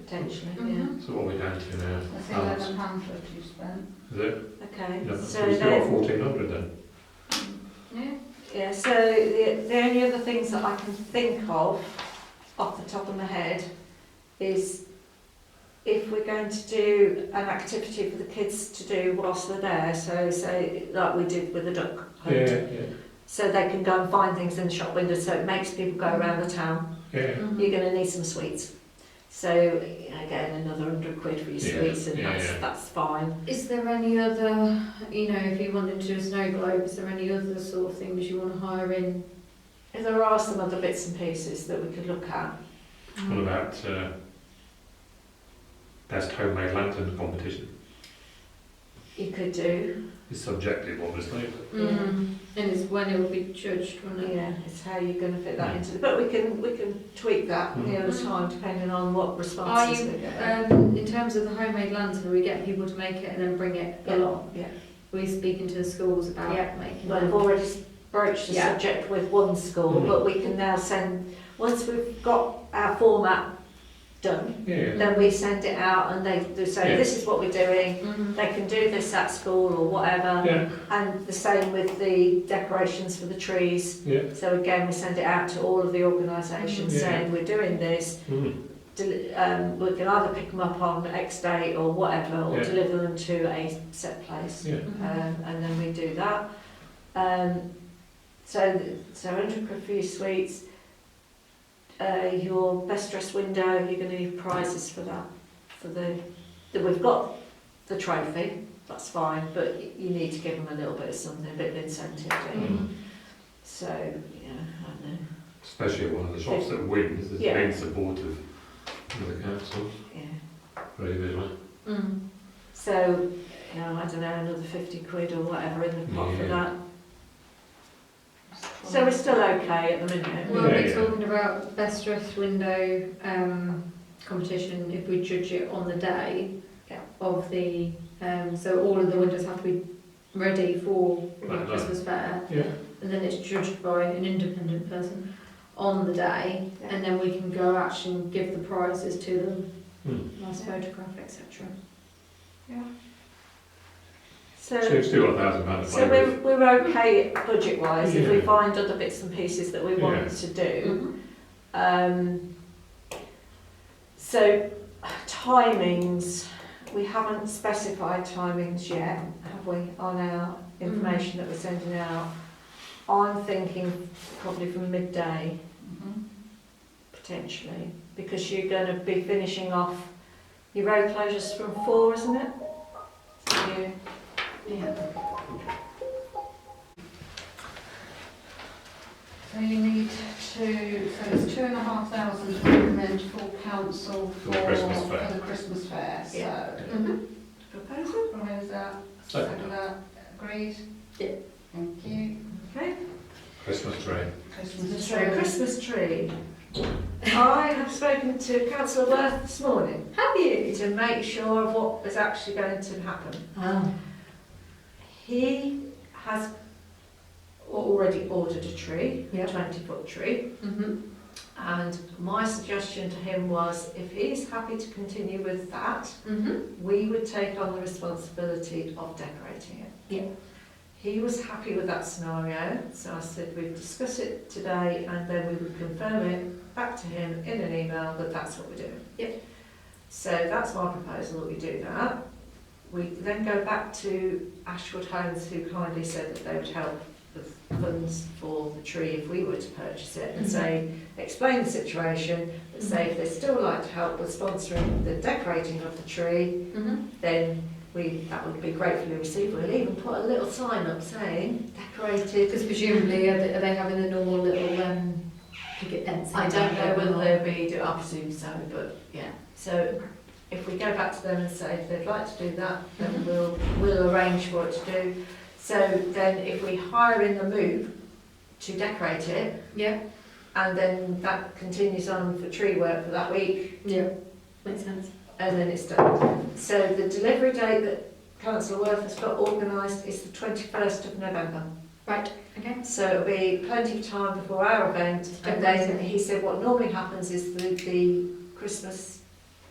potentially, Mhm. So what are we down to now? That's Pounds. £11 that you spent. Is it? yeah. Okay. Yeah, So so we've still got then, 1,400 then. Yeah. yeah. So the only other things that I can think of off the top of my head is if we're going to do an activity for the kids to do whilst they're there. So say like we did with the duck hunt. Yeah, yeah. So they can go and find things in the shop windows, so it makes people go around the town. Yeah. Mhm. You're going to need some sweets. So again, another 100 quid for your Yeah, sweets, and yeah, that's, yeah. that's fine. Is there any other, if you wanted to do a snow globe, is there any other sort of things you want to hire in? If there are some other bits and pieces that we could look at. What about best homemade lantern competition? You could do. It's subjective, obviously. But Mm. And it's when it will be judged, won't it? Yeah, it's how you're going to fit that Mm. into. But we can tweak that Mm. near the time, depending on what Are responses you, we get. in terms of the homemade lantern, we get people to make it and then bring it Yeah. along? Yeah. We're speaking to the schools about Yeah. making Well, them. I've already broached the Yeah. subject with one school, Mm. but we can now send, once we've got our format done, yeah, then we send it out and they say, Yeah. this is what we're doing, Mhm. they can do this at school or whatever. yeah, And the same with the decorations for the trees. yeah. So again, we send it out to all of the organisations Yeah. saying, we're doing this, Mm. we can either pick them up on X date or whatever, or Yeah. deliver them to a set place. Yeah. And then we do that. So 100 quid for your sweets. Your best dressed window, you're going to need prizes for that. We've got the trophy, that's fine, but you need to give them a little bit of something, a bit of incentive, don't you? So, yeah, I don't know. Especially one of the shops that wins has Yeah. been supportive of the council, Yeah. very visually. So, you know, I don't know, another 50 quid or whatever in the pot for Yeah. that. So we're still okay at the minute. Well, Yeah, we're yeah. talking about best dressed window competition if we judge it on the day Yeah. of the, so all of the windows have to be ready for the Right, Christmas fair, Yeah. and then it's judged by an independent person on the day, Yeah. and then we can go actually and give the prizes to them, nice Yeah. photograph, etc. Yeah. So you've still got £1,000 to So play with. we're okay budget wise if we Yeah. find other bits and pieces that we want Yeah. to do. So timings, we haven't specified timings yet, have we, on our information that we're sending out? I'm thinking probably from midday, potentially, because you're going to be finishing off your road closures from 4, isn't it? So Yeah. So you need so it's 2,500 to recommend full council For the Christmas fair. For the Christmas fair, so. Yeah. Proposal? Propose that, Second. second that, agreed? Yeah. Thank you. Okay. Christmas tree. Christmas So tree. Christmas tree. I have spoken to Councillor Worth this morning. Have you? To make sure of what is actually going to happen. Oh. He has already ordered a tree, a Yep. 20-foot tree, and my suggestion to him was if he's happy to continue with that, we would take on the responsibility of decorating it. Yeah. He was happy with that scenario, so I said we'd discuss it today and then we would confirm it back to him in an email that that's what we're doing. Yep. So that's my proposal, that we do that. We then go back to Ashwood Homes, who kindly said that they would help with funds for the tree if we were to purchase it, and say, explain the situation, but say if they'd still like to help with sponsoring the decorating of the tree, then that would be gratefully received. We'll even put a little sign up saying decorated. Because presumably, are they having the normal little picket fence? I don't know whether they'll be, I presume so, but yeah. So if we go back to them and say if they'd like to do that, then we'll arrange for it to do. So then if we hire in the move to decorate it, Yeah. and then that continues on for tree work for that week, Yeah. Makes sense. and then it's done. So the delivery date that Councillor Worth has got organised is the 21st of November. Right. Okay. So it'll be plenty of time before our event, and then he said what normally happens is the Christmas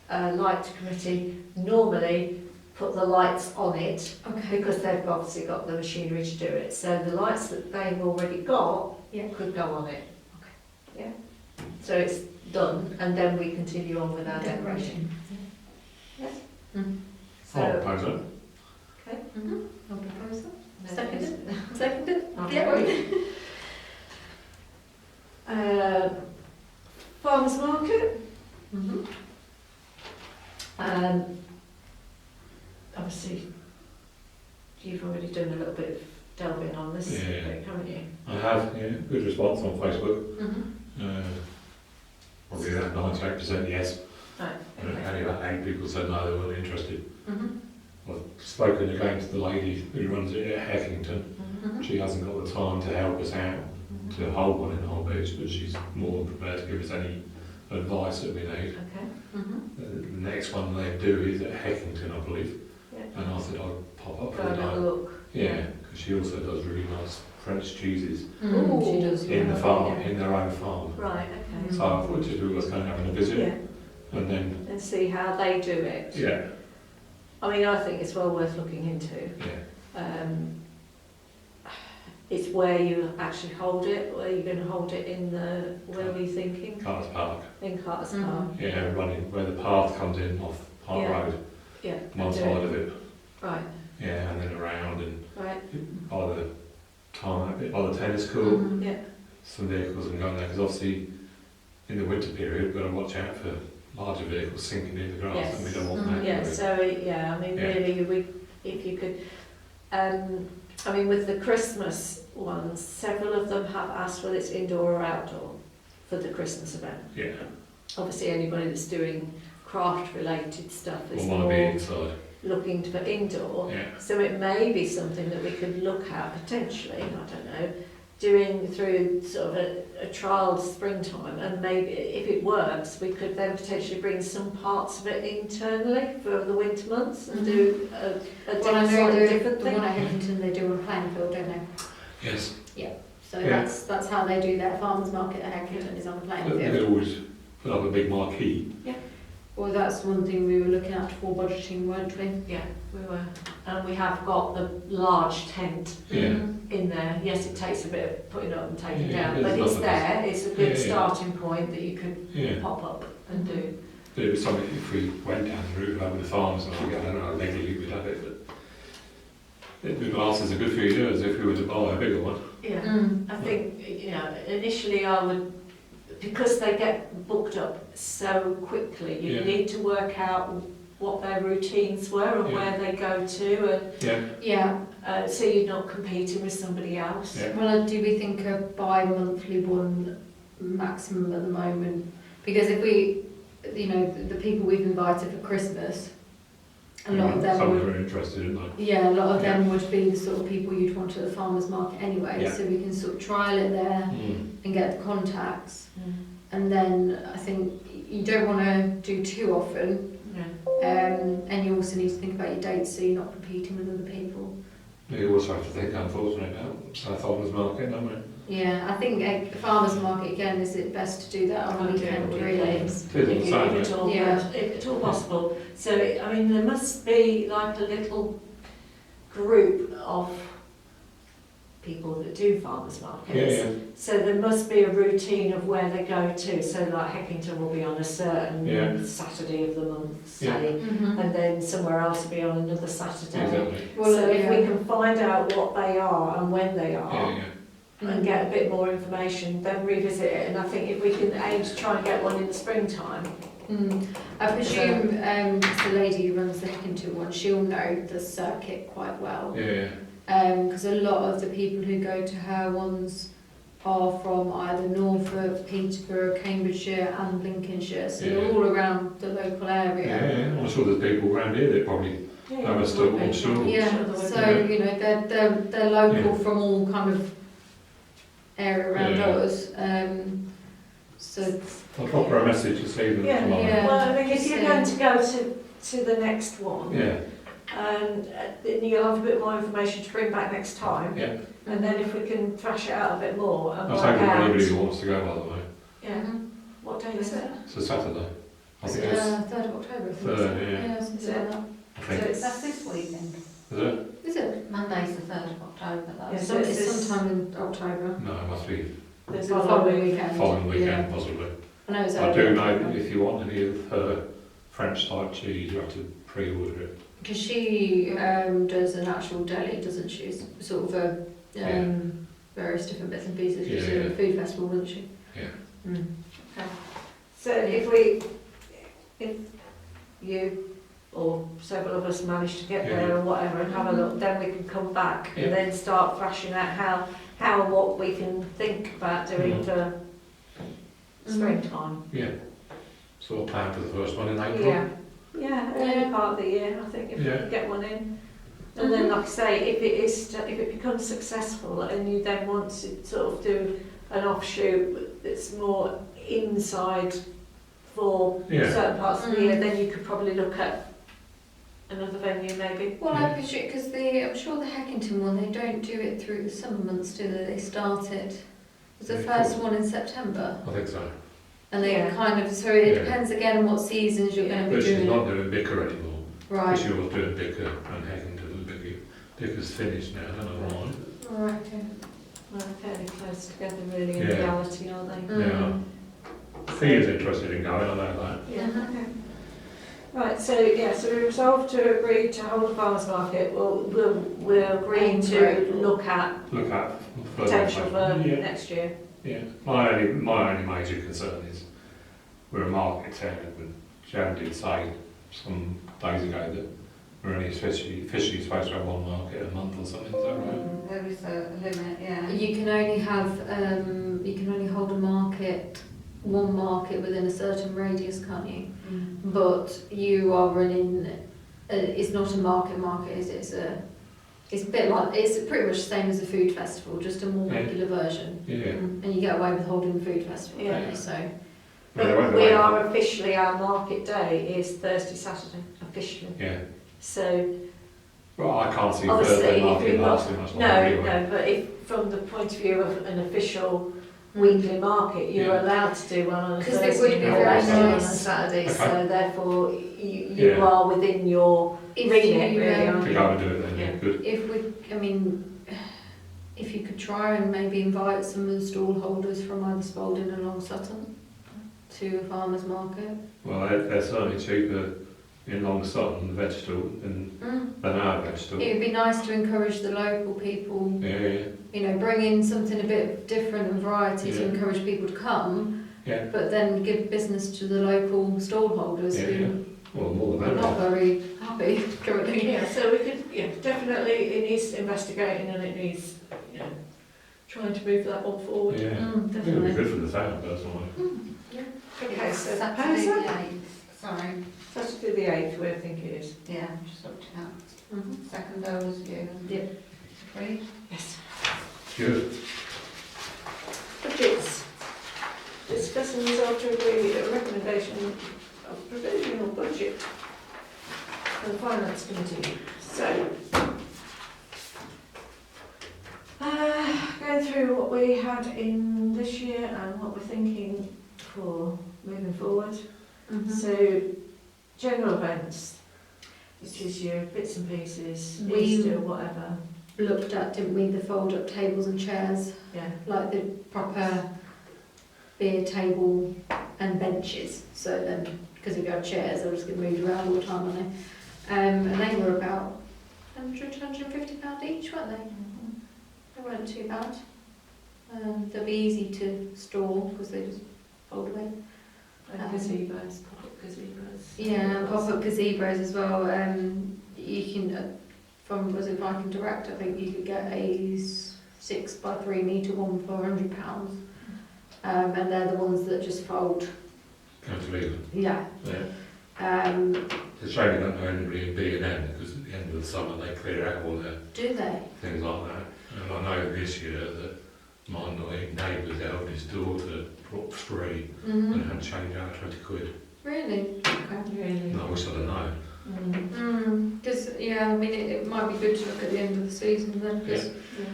light committee normally put the lights on it Okay. because they've obviously got the machinery to do it. So the lights that they've already got Yeah. could go on it. Okay. Yeah. So it's done, and then we continue on with our decoration. Yes. So, I'll propose it. okay. I'll propose that. Then Seconded. there's- Seconded. Okay. Farmers market. Obviously, you've already done a little bit of delving on this, Yeah. haven't you? I have, yeah, good response on Facebook. Probably about 98% yes. Right. And Okay. only about 8 people said no, they weren't interested. I've spoken again to the lady who runs it at Heckington. She hasn't got the time to help us out to hold one in our beach, but she's more than prepared to give us any advice that we need. Okay. The next one they do is at Heckington, I believe. Yeah. And I said I'd pop up Go for and the have a night. look. Yeah, because she also does really nice French cheeses Ooh. She does. in the farm, in their own farm. Right. Okay. So I thought just we was going to have a visit, Yeah. and then And see how they do it. yeah, I mean, I think it's well worth looking into. yeah, it's where you actually hold it, where you're going to hold it in the, where were you thinking? Carter's Park. In Carter's Mhm. Park. Yeah, running where the path comes in off Park Yeah. Road, Yeah. one side of it. Right, Yeah, and then around and right. by the tarmac, by the tennis court. Mhm. Yeah. Some vehicles are going there because obviously in the winter period we've got to watch out for larger vehicles sinking in the grass, Yes. and we don't want Mm. that. Yeah, do we? so, yeah, I mean, Yeah. really, if you could, I mean, with the Christmas ones, several of them have asked whether it's indoor or outdoor for the Christmas event. Yeah, Obviously, anybody that's doing craft-related stuff is we want to be more inside. looking for indoor. Yeah, So it may be something that we could look at potentially, I don't know, doing through sort of a trial springtime, and maybe if it works, we could then potentially bring some parts of it internally for the winter months and do a Well, I know slightly the different thing. one at Hickington, they do on a playing field, don't they? yes. So Yeah. that's how they do their farmers market at Hickington, is on a playing But we field. could always put up a big marquee. Well, that's one thing we were looking at for budgeting, weren't we? Yeah, we were. And we have got the large tent Yeah. Mhm. in there. Yes, it takes a bit of putting up and taking Yeah, down, there's but it's nothing. there. It's a good Yeah, yeah. starting point that you could Yeah. pop up and do. But it was something, if we went down the route over the farms, and I don't know how regularly we'd have it, but the glasses are good for years if we were to buy a bigger one. Yeah. Mm. I think, you know, initially I would, because they get booked up so quickly, you Yeah. need to work out what their routines were and Yeah. where they go to, Yeah, Yeah. and so you're not competing with somebody else. Yeah. Well, do we think a bi-monthly one maximum at the moment? Because if we, you know, the people we've invited for Christmas, a lot of them some would, are interested in that. yeah, a lot of them would be the sort of people you'd want at the farmers market anyway. Yeah. So we can sort of trial it there and get the contacts, and then I think you don't want to do too often, Yeah. and you also need to think about your dates so you're not competing with other people. You also have to think, unfortunately, about South Farmers Market, don't we? Yeah, I think a farmers market again, is it best to do that on a weekend really? Weekends. It is on If Saturday. at all, Yeah. if at all possible. So, I mean, there must be like a little group of people that do farmers markets. Yeah, yeah. So there must be a routine of where they go to. So like Heckington will be on a certain Yeah. Saturday of the month, Yeah. say, Mhm. and then somewhere else will be on another Saturday. Exactly. Well, So if yeah. we can find out what they are and when they are, Yeah, yeah. and get a bit more information, then revisit it. And I think if we can aim to try and get one in the springtime. Mm. I presume the lady who runs the Hickington one, she'll know the circuit quite well. Yeah, yeah. Because a lot of the people who go to her ones are from either Norfolk, Peterborough, Cambridgeshire and Lincolnshire, so they're Yeah. all around the local area. Yeah, yeah. I'm sure there's people around here that probably Yeah, I'm still on sure. Yeah, there would so be. you know they're local Yeah. from all kind of area around Yeah. us. So I'll drop her a message this evening Yeah, tomorrow. yeah. Well, I mean, if you're So- going to go to the next one, Yeah, and then you'll have a bit more information to bring back next time, yeah. and then if we can thrash it out a bit more and I'll work take it for out. anybody who wants to go, by the way. Yeah. Mhm. What day is it? It's a Saturday. I think It's, it's, 3rd of October. I think. Third, yeah. Yeah, something like that. I think, So it's- That's this weekend. is it? Is it? Monday's the 3rd of October, though. Yeah, So so it's it's this- sometime in October. No, it must be The The following weekend. following weekend, Yeah. possibly. I know it's I early do know October. that if you want any of her French type cheese, you have to pre-order it. Because she does an actual deli, doesn't she? Sort of a various different bits and pieces. She's Yeah, doing yeah. a food festival, doesn't she? Yeah. Okay. So if you or several of us manage to get Yeah. there or whatever and have a look, then we can come back Yeah. and then start thrashing out how and what we can think about doing Mhm. for springtime. Yeah. So I'll plan for the first one in April. Yeah, early Yeah. part of the year, I think, if we Yeah. can get one in. And then, like I say, if it becomes successful and you then want to sort of do an offshoot that's more inside for Yeah. certain parts of the year, then you could probably look at another venue maybe. Well, I appreciate because I'm sure the Heckington one, they don't do it through the summer months, do they? They start it. Was the Yeah, first cool. one in September, I think so. and they Yeah. kind of so it Yeah. depends again on what seasons you're going to But be she's doing not it. doing Bicker anymore. Right. She was doing Bicker and Heckington and Bicker. Bicker's finished now, I don't know why. Right. Okay. Well, they're fairly close together really in Yeah. reality, aren't they? Yeah. Fee is interested in going, I know that. Yeah, Mhm. okay. Right, so we resolved to agree to hold a farmers market. We'll agree Aim for to April. look at Look at potential for Yeah. next year. Yeah. My only major concern is we're a market town, and Sharon did say some days ago that we're only officially supposed to have one market a month or something, is that right? There is a limit, yeah. You can only have, you can only hold a market, one market within a certain radius, can't you? But you are running, it's not a market, is it? It's a bit like, it's pretty much the same as a food festival, just a more Yeah. regular version. Yeah. And you get away with holding the food festival, Yeah. don't you? So, But we are officially, our market day is Thursday, Saturday, officially. Yeah. So, Well, I can't see obviously, Thursday if market we've lasting got, much longer anyway. no, but if, from the point of view of an official weekly market, you're Yeah. allowed to do one on a 'Cause it Thursday would be and very one on a nice. Saturday, Okay. so therefore you Yeah. are within your if remit, you, really, aren't To you? go and do it then, yeah, Yeah. good. if we, I mean, if you could try and maybe invite some of the stall holders from either Spalding and Long Sutton to a farmer's market. Well, they're certainly cheaper in Long Sutton vegetable than our vegetable. It would be nice to encourage the local people, Yeah. you know, bring in something a bit different and variety to Yeah. encourage people to come, Yeah. but then give business to the local stall holders Yeah, who Well, more are than not that. very happy currently. Yeah, so we could, definitely it needs investigating and it needs, trying to move that one forward. Yeah. I think it'd be Definitely. good for the town, personally. Okay, so Saturday proposal? the 8th, sorry. Saturday the 8th, we think it is. Yeah, just looked it up. Mhm. Second overview. Yep. Agreed? Yes. Good. Budgets. Discuss and resolve to agree a recommendation of provisional budget for the Finance Committee. So, going through what we had in this year and what we're thinking for moving forward. Mhm. So, general events, which is your bits and pieces, We- Easter, whatever. Looked at, didn't we, the fold-up tables and chairs, Yeah. like the proper beer table and benches. So then, because if you have chairs, they'll just get moved around all the time, aren't they? And they were about £150 each, weren't they? They weren't too bad. They'll be easy to store because they just fold away. And gazebos, pop-up gazebos. Yeah, pop-up gazebos as well. You can, from was it Viking Direct, I think you could get a 6 by 3 metre one for £100. And they're the ones that just fold. Come to Leland. Yeah. Yeah. It's a shame you don't know anybody in B&M because at the end of the summer they clear out all their Do they? things like that. And I know this year that my neighbour's eldest daughter brought 3 and Mm-hmm. had to change out £20. Really? Okay. Really? And I wish I'd have known. Because, yeah, I mean, it might be good to look at the end of the season then, because Yeah.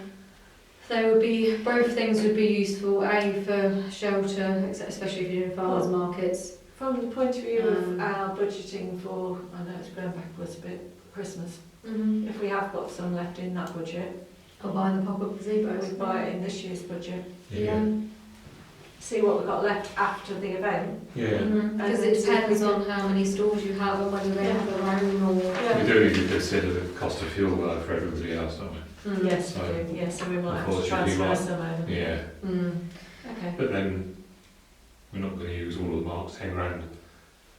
they would be, both things would be useful, A, for shelter, especially if you're doing farmers markets. From the point of view of Um, our budgeting for, I know it's going backwards a bit, Christmas, Mm-hmm. if we have got some left in that budget, Or buy the pop-up we gazebos. buy it in this year's budget, Yeah. see what we've got left after the event. Yeah. Because And it see if depends we on how many stores you have and whether they have their own or... We do need to consider the cost of fuel though for everybody else, don't we? Yes, So, we do, yes, so we might have to unfortunately, transfer some over. Yeah. Okay. But then we're not going to use all of Mark's 10 grand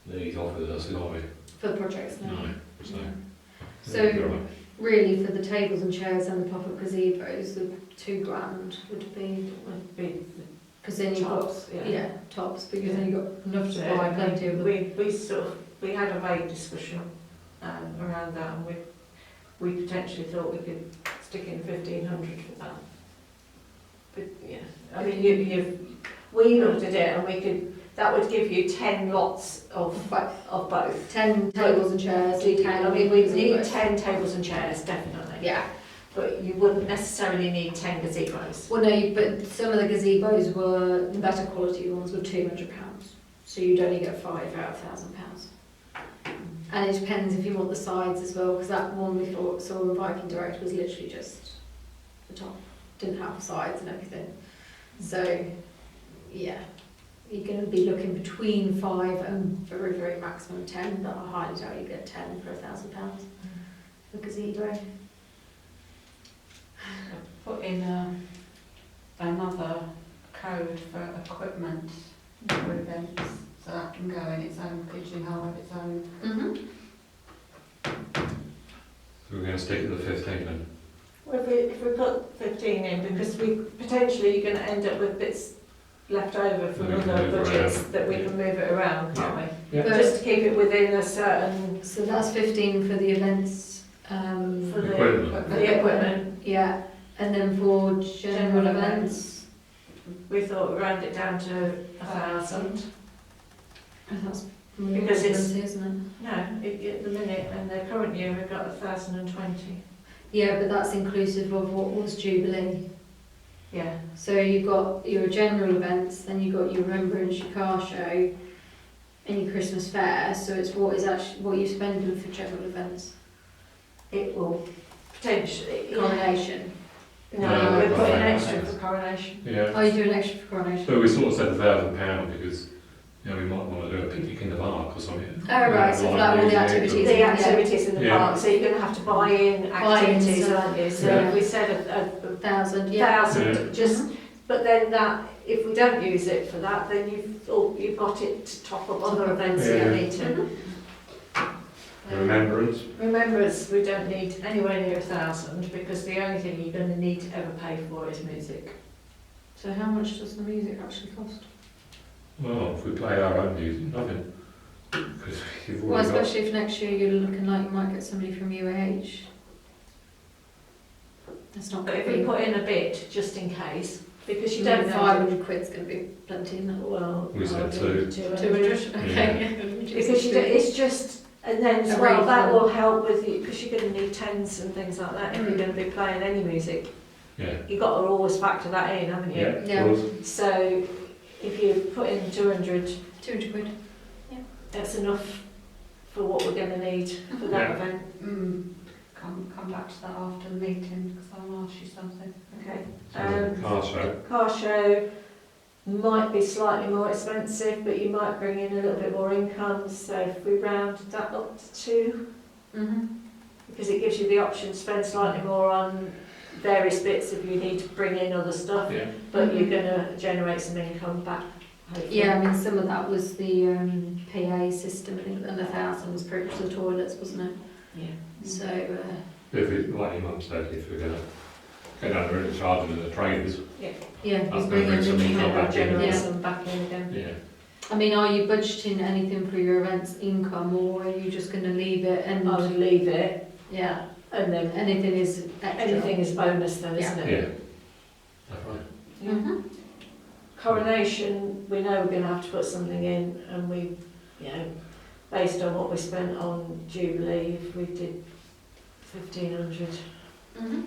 that he's offered us, are we? For projects now. No. So, So- you're right. Really, for the tables and chairs and the pop-up gazebos, the £2,000 would be... Would be Because then you've got... tops, Yeah, tops, because then Yeah. you've got enough to Yeah, buy plenty of them. we had a vague discussion around that, and we potentially thought we could stick in 1,500 for that. But yeah, I mean, we looked at it and that would give you 10 lots of both. 10 tables and chairs, 10 I mean, we need gazebos. 10 tables and chairs, definitely. Yeah. But you wouldn't necessarily need 10 gazebos. Well, no, but some of the gazebos were, the better quality ones were £200. So you'd only get 5 out of £1,000. And it depends if you want the sides as well, because that one we saw in Viking Direct was literally just the top. didn't have sides and everything. So, yeah, you're going to be looking between 5 and very, very maximum 10, but I highly doubt you get 10 for £1,000 for gazebo. Put in another code for equipment for events, so that can go in its own pigeonhole of its own. So we're going to stick at the 15 then? Well, if we put 15 in, because we potentially you're going to end up with bits left over from We can other move it budgets around. that we can move it around, can't we? Yeah. Just to keep it within a certain, So that's 15 for the events. for Equipment. the equipment. Yeah, and then for general General events, We thought we'd round it down to 1,000. that's Because it's- plenty, isn't it? No, at the minute, and the current year we've got 1,020. Yeah, but that's inclusive of what was Jubilee. Yeah. So you've got your general events, then you've got your Remembrance, your car show, and your Christmas fair. So it's what you're spending for general events. It will potentially. Coronation. No, No, we're putting coronation. extra for coronation. Yeah. Oh, you're doing extra for coronation? So we sort of said £1,000 because, you know, we might want to do a picnic in the park or something. Oh, right, so for like all the activities. The activities in the Yeah. park, so you're going to have to buy in activities, stuff. aren't you? So Yeah. if we said a 1,000, yeah. 1,000, just, but then that, if we don't use it for that, then you've got it to top up other events Yeah. you need to. Remembrance. Remembrance, we don't need anywhere near 1,000 because the only thing you're going to need to ever pay for is music. So how much does the music actually cost? Well, if we play our own music, nothing. Because you've Well, already got... especially if next year you're looking like you might get somebody from UAH. That's not But going if to we be... put in a bit, just in case, because you don't know. 500 quid's going to be plenty, isn't it? Well, We said I'll two. do 200? Okay. Because it's just, and then as A well, that refund. will help with you, because you're going to need tents and things like that if you're going to be playing any music. Yeah. You've got to always factor that in, haven't you? Yeah, Yeah. of course. So if you put in 200, 200 quid. that's enough for what we're going to need for that Yeah. event. Come back to that after the meeting, because I'll ask you something. Okay. So, car show. Car show might be slightly more expensive, but you might bring in a little bit more income. So if we round that up to 2, because it gives you the option to spend slightly more on various bits if you need to bring in other stuff, Yeah. but you're going to generate some income back, hopefully. Yeah, I mean, some of that was the PA system, I think, and 1,000 was pretty much the toilets, wasn't it? Yeah. So, If it, like your mum said, if we're going to go down there and charge them the trainers, yeah, That's you bring gonna bring in some the income trainer. back in. Generate Yeah. some back in again. yeah. I mean, are you budgeting anything for your events income, or are you just going to leave it and... I would leave it, Yeah, and then anything is extra. anything is bonus then, Yeah. isn't Yeah. it? That's right. Mhm. Coronation, we know we're going to have to put something in, and we, you know, based on what we spent on Jubilee, if we did 1,500, Mhm.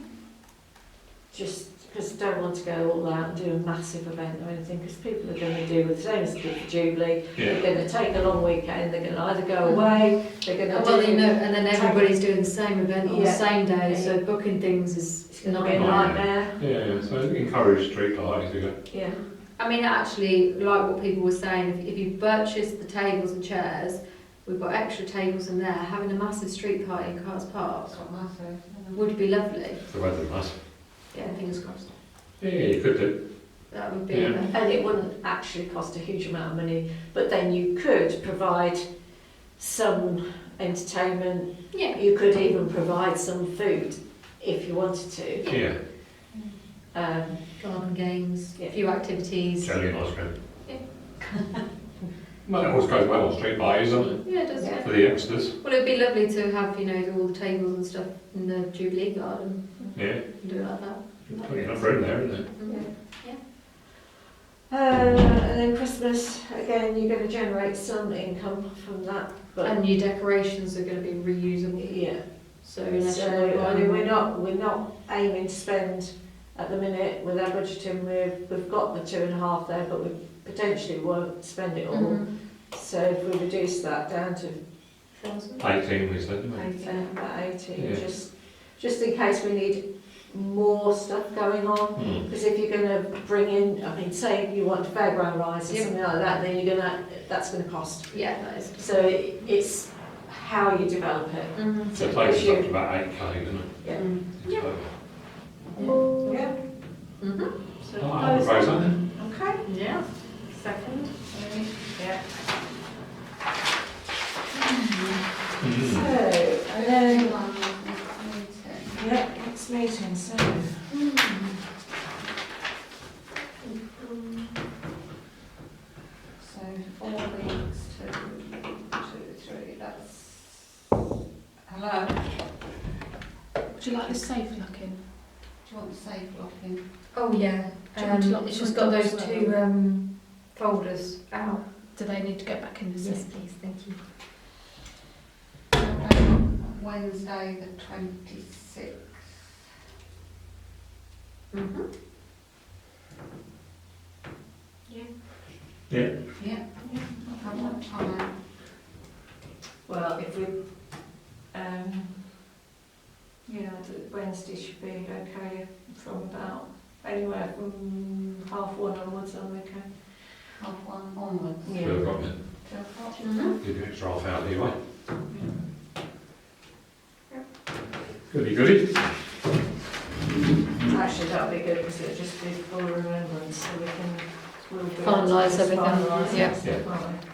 just because I don't want to go all out and do a massive event or anything, because people are going to do the same as they did for Jubilee. They're Yeah. going to take a long weekend, they're going to either go away, they're going to Well, do... you know, and then everybody's doing the same event on the Yeah. same day, Yeah. so booking things It's is going to not be a Nightmare. nightmare. Yeah, so encourage street lighting to go. Yeah. I mean, actually, like what people were saying, if you purchase the tables and chairs, we've got extra tables in there, having a massive street party in Cars Park That's what massive. would be lovely. If the weather's nice. Yeah, fingers crossed. Yeah, you could do. That would be... Yeah. And it wouldn't actually cost a huge amount of money, but then you could provide some entertainment. Yeah. You could even provide some food if you wanted to. Yeah. Garden games, Yeah. a few activities. Jelly and ice cream. Yeah. Well, it always goes well on street parties, doesn't it? Yeah, it does. Yeah. For the youngsters. Well, it'd be lovely to have, you know, all the tables and stuff in the Jubilee Garden Yeah. and do it like that. Plenty enough room there, isn't there? And then Christmas, again, you're going to generate some income from that. But And your decorations are going to be reusable. yeah, So unless so you're I mean, we're not aiming to spend at the minute with our budgeting. We've got the 2.5 there, but we potentially won't spend it all. Mhm. So if we reduce that down to 1,000. 18 we said, didn't we? about 18, Yeah. just in case we need more stuff going on. Because if you're going to bring in, I mean, say you want fairground rides or Yep. something like that, then that's going to cost. Yeah, that is. So it's how you develop it. Mm-hmm. So it takes us up to about 8k, doesn't it? Yeah. Yeah. So, Yeah. Mm-hmm. So I'll propose that then. Okay. Yeah. Second. Yeah. Mm. So, and then, Meeting. yeah, next meeting, so. So 4 weeks, 2, 3, that's... Hello? Would you like the safe locking? Do you want the safe locking? Oh yeah. Do you want to lock It's the just front got door those as two well? folders out. Do they need to go back in the safe? Yes, please. Thank you. Wednesday the 26th. Mm-hmm. Yeah. Yeah. At what time? Well, if we, Wednesday should be okay from about, anywhere from 1:30 onwards, I'm okay. 1:30 onwards. 2 o'clock then. 2 o'clock? Mm-hmm. Give you an extra half hour anyway. Goody goody. Actually, that'll be good because it'll just be for remembrance, so we'll be able to Finalise just everything, finalise yeah. that stuff, won't we?